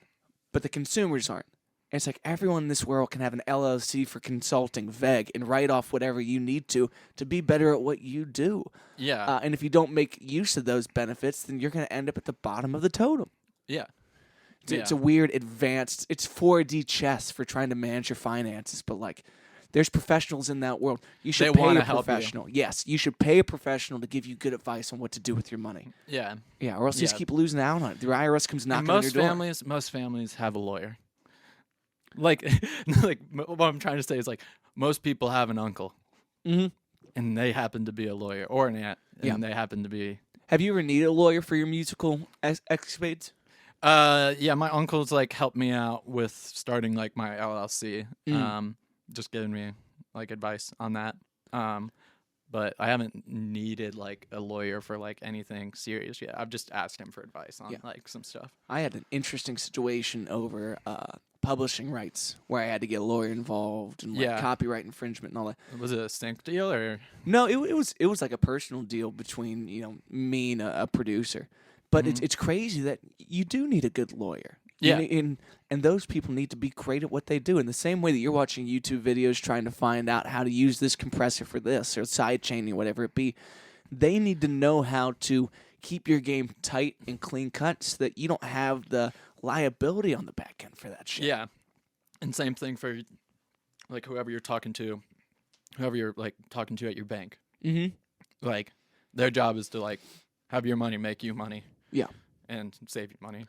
but the consumers aren't. And it's like everyone in this world can have an LLC for consulting, VEG, and write off whatever you need to be better at what you do. Yeah. And if you don't make use of those benefits, then you're going to end up at the bottom of the totem. Yeah. It's a weird advanced, it's 4D chess for trying to manage your finances, but like there's professionals in that world. You should They pay wanna a help you. professional. Yes, you should pay a professional to give you good advice on what to do with your money. Yeah. Yeah, or else you just Yeah. keep losing out on it. The IRS comes And knocking on your door. most families have a lawyer. Like, what I'm trying to say is like most people have an uncle, Mhm. and they happen to be a lawyer, or an aunt, and Yeah. they happen to be. Have you ever needed a lawyer for your musical escapades? Yeah, my uncle's like helped me out with starting like my LLC. Just giving me like advice on that. But I haven't needed like a lawyer for like anything serious yet. I've just asked him for advice on like some stuff. I had an interesting situation over publishing rights where I had to get a lawyer involved and like Yeah. copyright infringement and all that. Was it a stink deal or? No, it was like a personal deal between me and a producer, but it's crazy that you do need a good lawyer. Yeah. And those people need to be great at what they do. In the same way that you're watching YouTube videos trying to find out how to use this compressor for this or side chaining, whatever it be, they need to know how to keep your game tight and clean cut so that you don't have the liability on the back end for that shit. Yeah, and same thing for like whoever you're talking to at your bank. Mm-hmm. Like their job is to like have your money make you money. Yeah. And save you money.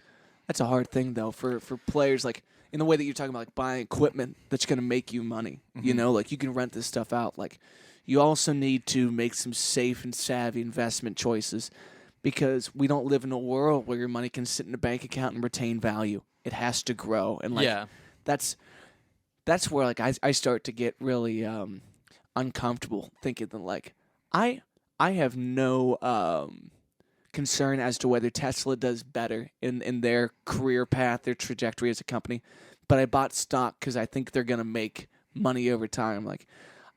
That's a hard thing though for players, like in the way that you're talking about, like buying equipment that's going to make you money. You know, like you can rent this stuff out. Like you also need to make some safe and savvy investment choices, because we don't live in a world where your money can sit in a bank account and retain value. It has to grow, and like that's where like I start to get really uncomfortable thinking that like I have no concern as to whether Tesla does better in their career path, their trajectory as a company, but I bought stock because I think they're gonna make money over time. Like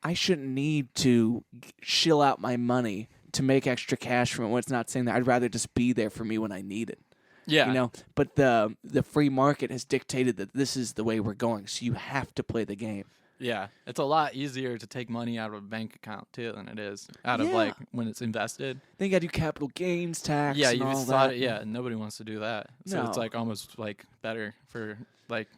I shouldn't need to shill out my money to make extra cash from it when it's not saying that. I'd rather just be there for me when I need it. Yeah. You know, but the free market has dictated that this is the way we're going, so you have to play the game. Yeah. It's a lot easier to take money out of a bank account, too, than it is out of, like, when it's invested. Then you got to do capital gains tax Yeah, and you all thought that. it, yeah, and nobody wants to do that. So it's, No. like, almost, like, better for, like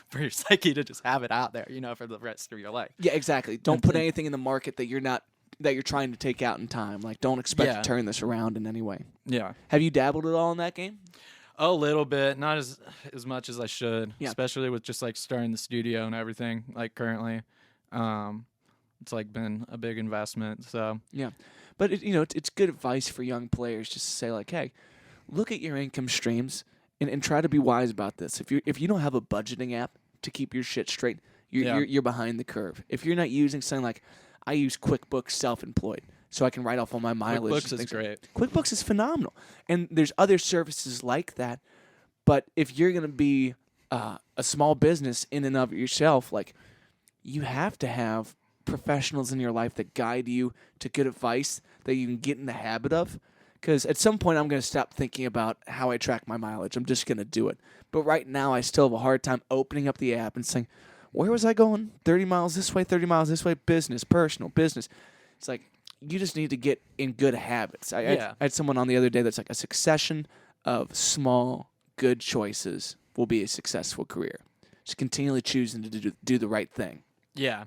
for your psyche to just have it out there, you know, for the rest of your life. Yeah, exactly. Don't put anything in the market that you're trying to take out in time. Like, don't expect to turn this around in any way. Yeah. Have you dabbled at all in that game? A little bit, not as much as I should, Yeah. especially with just like starting the studio and everything. Like currently, it's like been a big investment. So Yeah, but it's good advice for young players just to say like, hey, look at your income streams and try to be wise about this. If you don't have a budgeting app to keep your shit straight, you're behind the curve. If you're not using something like, I use QuickBooks Self-Employed, so I can write off all my mileage. QuickBooks is great. QuickBooks is phenomenal. And there's other services like that. But if you're going to be a small business in and of yourself, like you have to have professionals in your life that guide you to good advice that you can get in the habit of. Because at some point I'm going to stop thinking about how I track my mileage. I'm just going to do it. But right now I still have a hard time opening up the app and saying, where was I going? 30 miles this way, 30 miles this way, business, personal, business. It's like, you just need to get in good habits. I had someone on the other day that's like, a succession of small, good choices will be a successful career. Just continually choosing to do the right thing. Yeah,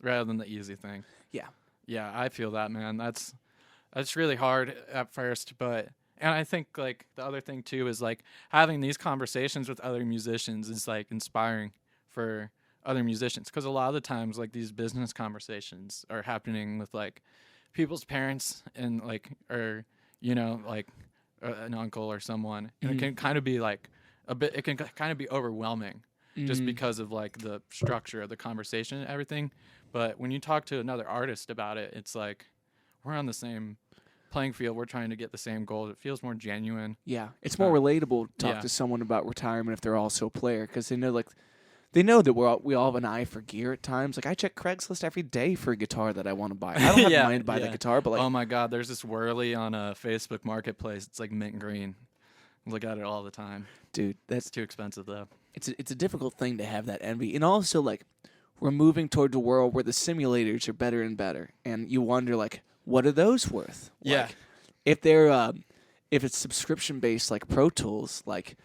rather than the easy thing. Yeah, I feel that, man. That's really hard at first, and I think like the other thing too is like having these conversations with other musicians is like inspiring for other musicians, because a lot of the times like these business conversations are happening with like people's parents and like, or you know, like an uncle or someone, and it can kind of be like it can kind of be overwhelming just because of like the structure of the conversation and everything. But when you talk to another artist about it, it's like we're on the same playing field. We're trying to get the same goals. It feels more genuine. Yeah, it's more relatable to talk to someone about retirement if they're also a player, because they know that we all have an eye for gear at times. Like I check Craigslist every day for a guitar that I want to buy. I don't have money to buy that guitar, but like, oh my God, there's this Whirly on a Facebook Marketplace. It's like mint green. Look at it all the time, dude. That's too expensive though. It's a difficult thing to have that envy, and also like we're moving towards a world where the simulators are better and better, and you wonder like, what are those worth? Yeah, like, if they're if it's subscription based like Pro Tools, like.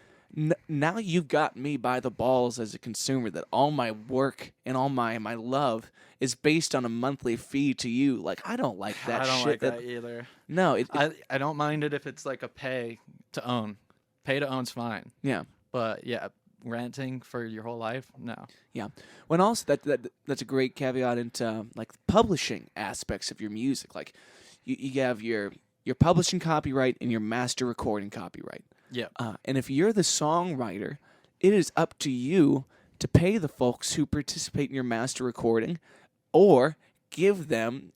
Now you've got me by the balls as a consumer that all my work and all my love is based on a monthly fee to you. Like, I don't like that I don't shit. like that either. No. I don't mind it if it's like a pay to own. Pay to own's fine. Yeah. But, yeah, renting for your whole life, no. Yeah. When also that's a great caveat into, like, publishing aspects of your music. Like, you have your publishing copyright and your master recording copyright. Yeah. And if you're the songwriter, it is up to you to pay the folks who participate in your master recording, or give them,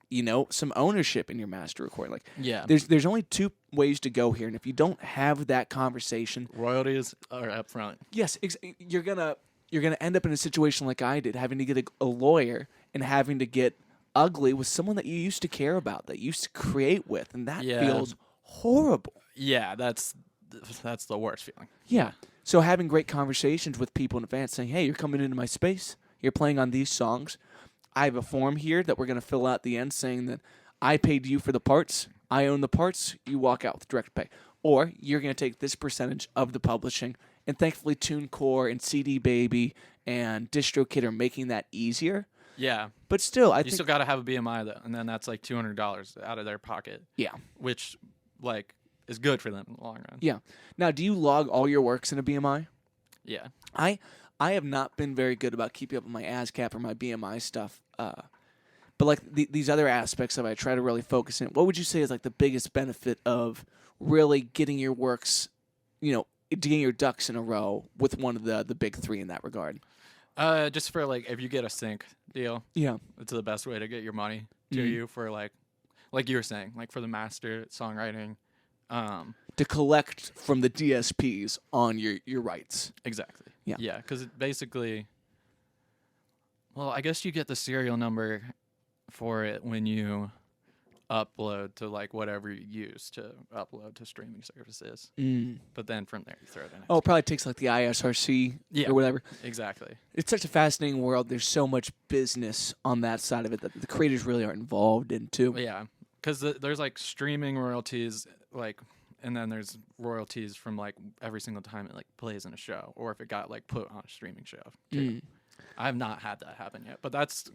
some ownership in your master recording. Like, there's only two ways to go here, and if you don't have that conversation, royalties are up front. Yes, you're gonna end up in a situation like I did, having to get a lawyer and having to get ugly with someone that you used to care about, that you used to create with, and that feels horrible. Yeah, that's the worst feeling. Yeah. So having great conversations with people in advance, saying, hey, you're coming into my space, you're playing on these songs, I have a form here that we're going to fill out at the end saying that I paid you for the parts, I own the parts, you walk out with direct pay. Or you're going to take this percentage of the publishing, and thankfully TuneCore and CD Baby and DistroKid are making that easier. Yeah. But still, I think... You still got to have a BMI, though, and then that's like $200 out of their pocket. Yeah. Which, like... is good for them in the long run. Yeah. Now, do you log all your works in a BMI? Yeah. I have not been very good about keeping up with my ASCAP or my BMI stuff. But like these other aspects of it, I try to really focus in. What would you say is like the biggest benefit of really getting your works, getting your ducks in a row with one of the big three in that regard? Just for like if you get a sync deal, Yeah. it's the best way to get your money to you for like you were saying, like for the master songwriting. To collect from the DSPs on your rights. Exactly. Yeah. Yeah, because basically, well, I guess you get the serial number for it when you upload to like whatever you use to upload to streaming services. But then from there you throw it in. Oh, it probably takes like the ISRC or whatever. Exactly. It's such a fascinating world. There's so much business on that side of it that the creators really are involved in too. Yeah, because there's like streaming royalties, like, and then there's royalties from like every single time it like plays in a show, or if it got like put on a streaming show too. I have not had that happen yet, but that's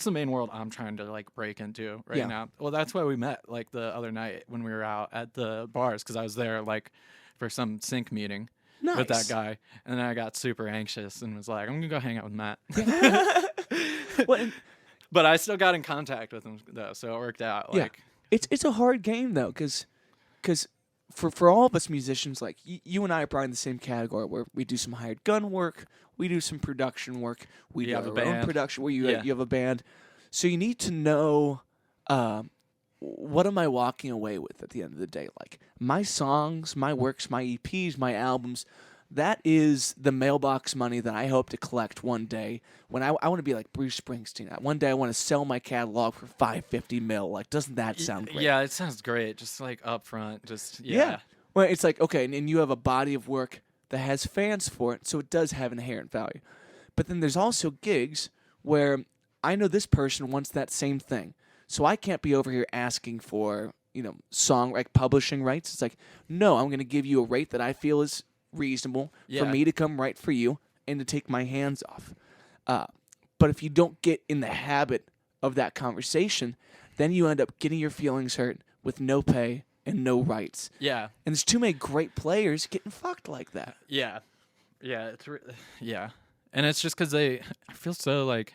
the main world I'm trying to like break into right now. Well, that's why we met like the other night when we were out at the bars, because I was there like for some sync meeting with that guy, and then I got super anxious and was like, I'm gonna go hang out with Matt. But I still got in contact with him though, so it worked out. Like, it's a hard game though, because for all of us musicians, like you and I are probably in the same category where we do some hired gun work, we do some production work, we do have a our own band. production where you have a band. So you need to know what am I walking away with at the end of the day? Like my songs, my works, my EPs, my albums, that is the mailbox money that I hope to collect one day when I want to be like Bruce Springsteen. One day I want to sell my catalog for $550 million. Like, doesn't that sound great? Yeah, it sounds great. Just like upfront, Well, it's like, okay, and you have a body of work that has fans for it, so it does have inherent value. But then there's also gigs where I know this person wants that same thing, so I can't be over here asking for song like publishing rights. It's like, no, I'm going to give you a rate that I feel is reasonable for me to come write for you and to take my hands off. But if you don't get in the habit of that conversation, then you end up getting your feelings hurt with no pay and no rights. Yeah. And there's too many great players getting fucked like that. Yeah. Yeah. And it's just because I feel so like,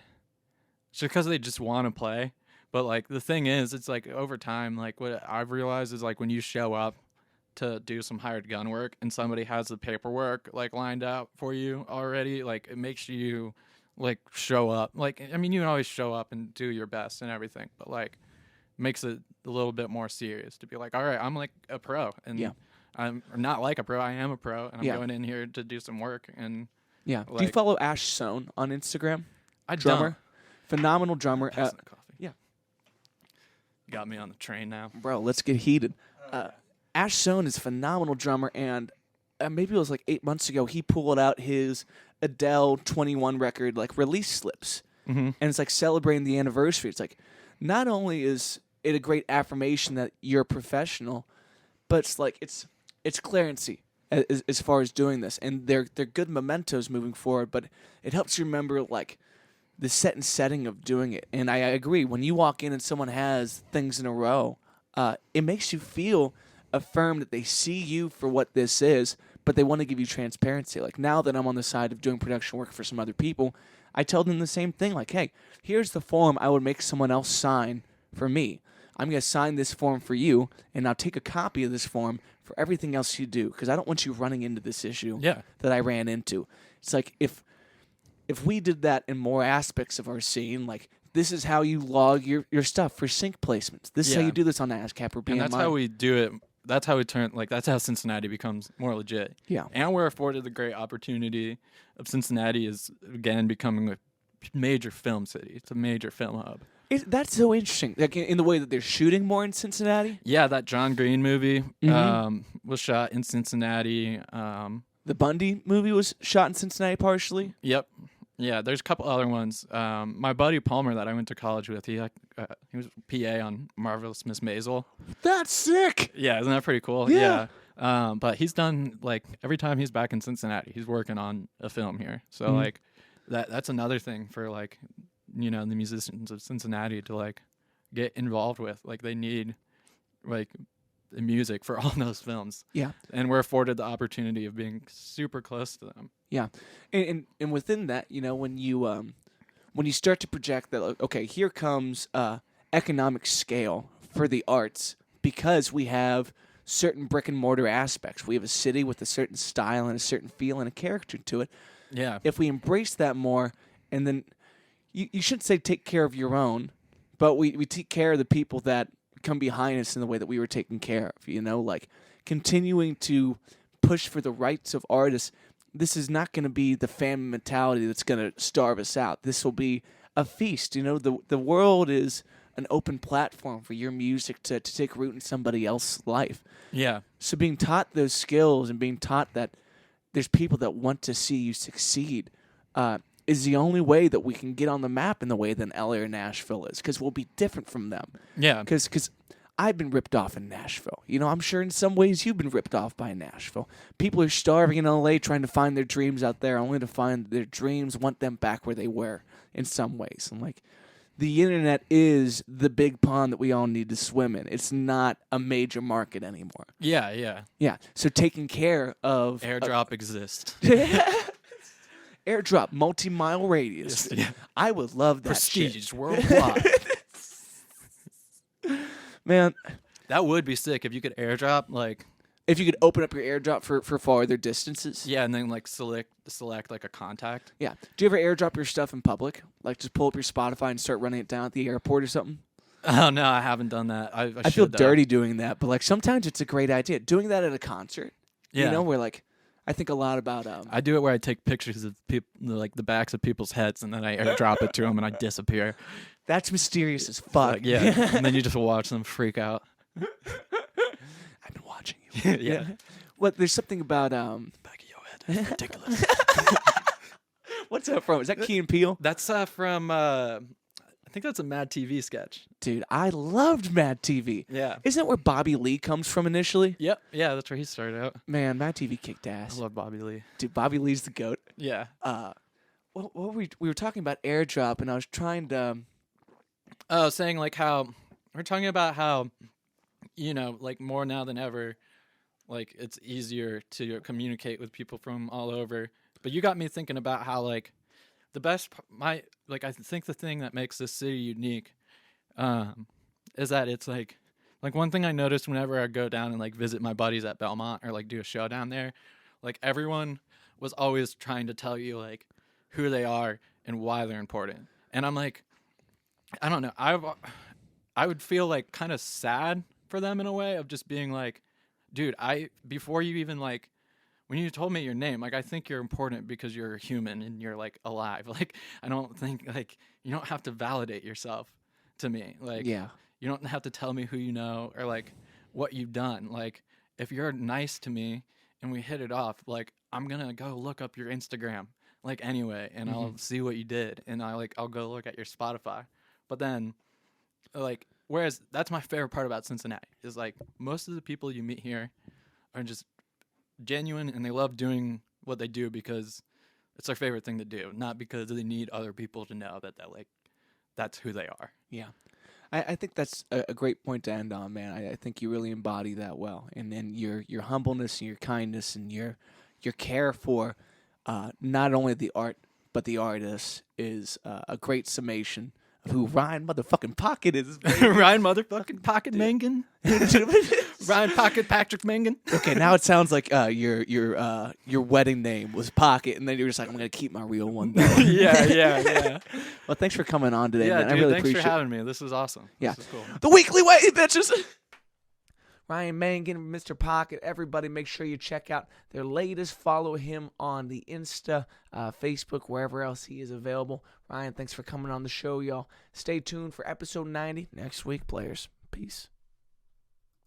it's just because they just want to play. But like the thing is, it's like over time, like what I've realized is like when you show up to do some hired gun work and somebody has the paperwork like lined out for you already, like it makes you like show up. Like, I mean, you can always show up and do your best and everything, but like makes it a little bit more serious to be like, all right, I'm like a pro, and I'm not like a pro, I am a pro, and I'm going in here to do some work. And like, do you follow Ash Sohn on Instagram? Drummer. Don't. Phenomenal drummer. Passing the coffee. Yeah. You got me on the train now. Bro, let's get heated. Ash Sohn is a phenomenal drummer, and maybe it was like 8 months ago, he pulled out his Adele 21 record, like release slips. And it's like celebrating the anniversary. It's like, not only is it a great affirmation that you're a professional, but it's like, it's clarity as far as doing this. And they're good mementos moving forward, but it helps you remember like the set and setting of doing it. And I agree, when you walk in and someone has things in a row, it makes you feel affirmed that they see you for what this is, but they want to give you transparency. Like now that I'm on the side of doing production work for some other people, I tell them the same thing. Like, hey, here's the form I would make someone else sign for me. I'm going to sign this form for you, and I'll take a copy of this form for everything else you do, because I don't want you running into this issue that I ran into. It's like if we did that in more aspects of our scene, like this is how you log your stuff for sync placements. This is how you do this on ASCAP or BMI. And that's how we do it. That's how we turn, like, that's how Cincinnati becomes more legit. Yeah. And we're afforded the great opportunity of Cincinnati is, again, becoming a major film city. It's a major film hub. That's so interesting. Like in the way that they're shooting more in Cincinnati? Yeah, that John Green movie was shot in Cincinnati. The Bundy movie was shot in Cincinnati partially? Yep. Yeah, there's a couple other ones. My buddy Palmer that I went to college with, he was PA on Marvelous Miss Maisel. That's sick. Yeah, isn't that pretty cool? Yeah. But he's done, like, every time he's back in Cincinnati, he's working on a film here. So like that's another thing for, like, you know, the musicians of Cincinnati to like get involved with. Like they need like the music for all those films. Yeah. And we're afforded the opportunity of being super close to them. Yeah, and within that, when you start to project that, like, okay, here comes economic scale for the arts because we have certain brick and mortar aspects. We have a city with a certain style and a certain feel and a character to it. Yeah. If we embrace that more, and then you shouldn't say take care of your own, but we take care of the people that come behind us in the way that we were taken care of. Like continuing to push for the rights of artists. This is not going to be the famine mentality that's going to starve us out. This will be a feast. The world is an open platform for your music to take root in somebody else's life. Yeah. So being taught those skills and being taught that there's people that want to see you succeed is the only way that we can get on the map in the way that LA or Nashville is, because we'll be different from them. Yeah. Because I've been ripped off in Nashville. I'm sure in some ways you've been ripped off by Nashville. People are starving in LA trying to find their dreams out there, only to find their dreams want them back where they were in some ways. And like, the internet is the big pond that we all need to swim in. It's not a major market anymore. Yeah, yeah. Yeah. So taking care of AirDrop exists. AirDrop, multi-mile radius. Yeah. I would love that. Prestige shit. worldwide. Man, That would be sick if you could AirDrop like. if you could open up your AirDrop for farther distances. Yeah, and then like select like a contact. Yeah. Do you ever AirDrop your stuff in public? Like just pull up your Spotify and start running it down at the airport or something? Oh no, I haven't done that. I I feel should, though. dirty doing that, but like sometimes it's a great idea. Doing that at a concert, Yeah. where like I think a lot about I do it where I take pictures of people, like the backs of people's heads, and then I AirDrop it to them, and I disappear. that's mysterious as fuck. Like, yeah, and then you just watch them freak out. I've been watching you. Yeah. Well, there's something about Back of your head. That's ridiculous. what's that from? Is that Key and Peele? That's from I think that's a Mad TV sketch. Dude, I loved Mad TV. Yeah. Isn't that where Bobby Lee comes from initially? Yep. Yeah, that's where he started out. Man, Mad TV kicked I ass. love Bobby Lee. Dude, Bobby Lee's the GOAT. Yeah. What were we were talking about AirDrop, and I was trying to Oh, saying like how we're talking about how, like more now than ever, like it's easier to communicate with people from all over. But you got me thinking about how like the best I think the thing that makes this city unique is that it's like one thing I noticed whenever I go down and like visit my buddies at Belmont or like do a show down there, like everyone was always trying to tell you like who they are and why they're important. And I'm like, I don't know. I would feel like kind of sad for them in a way of just being like, dude, before you even like, when you told me your name, like I think you're important because you're a human and you're like alive. Like I don't think like you don't have to validate yourself to me. Like yeah. you don't have to tell me who you know or like what you've done. Like if you're nice to me and we hit it off, like I'm gonna go look up your Instagram like anyway, and I'll see what you did, and I'll go look at your Spotify. But then, like, whereas that's my favorite part about Cincinnati is like most of the people you meet here are just genuine and they love doing what they do because it's their favorite thing to do, not because they need other people to know that that's who they are. Yeah. I think that's a great point to end on, man. I think you really embody that well. And then your humbleness and your kindness and your care for not only the art but the artist is a great summation of who Ryan motherfucking Pocket is. Ryan motherfucking Pocket Mangan. Ryan Pocket Patrick Mangan. Okay, now it sounds like your wedding name was Pocket, and then you're just like, I'm gonna keep my real one. Yeah. Well, thanks for coming on today, Yeah, man. dude, I really thanks appreciate for having me. This was awesome. Yeah. This is cool. The weekly way, bitches. Ryan Mangan, Mr. Pocket. Everybody, make sure you check out their latest. Follow him on the Insta, Facebook, wherever else he is available. Ryan, thanks for coming on the show, y'all. Stay tuned for episode 90 next week, players. Peace.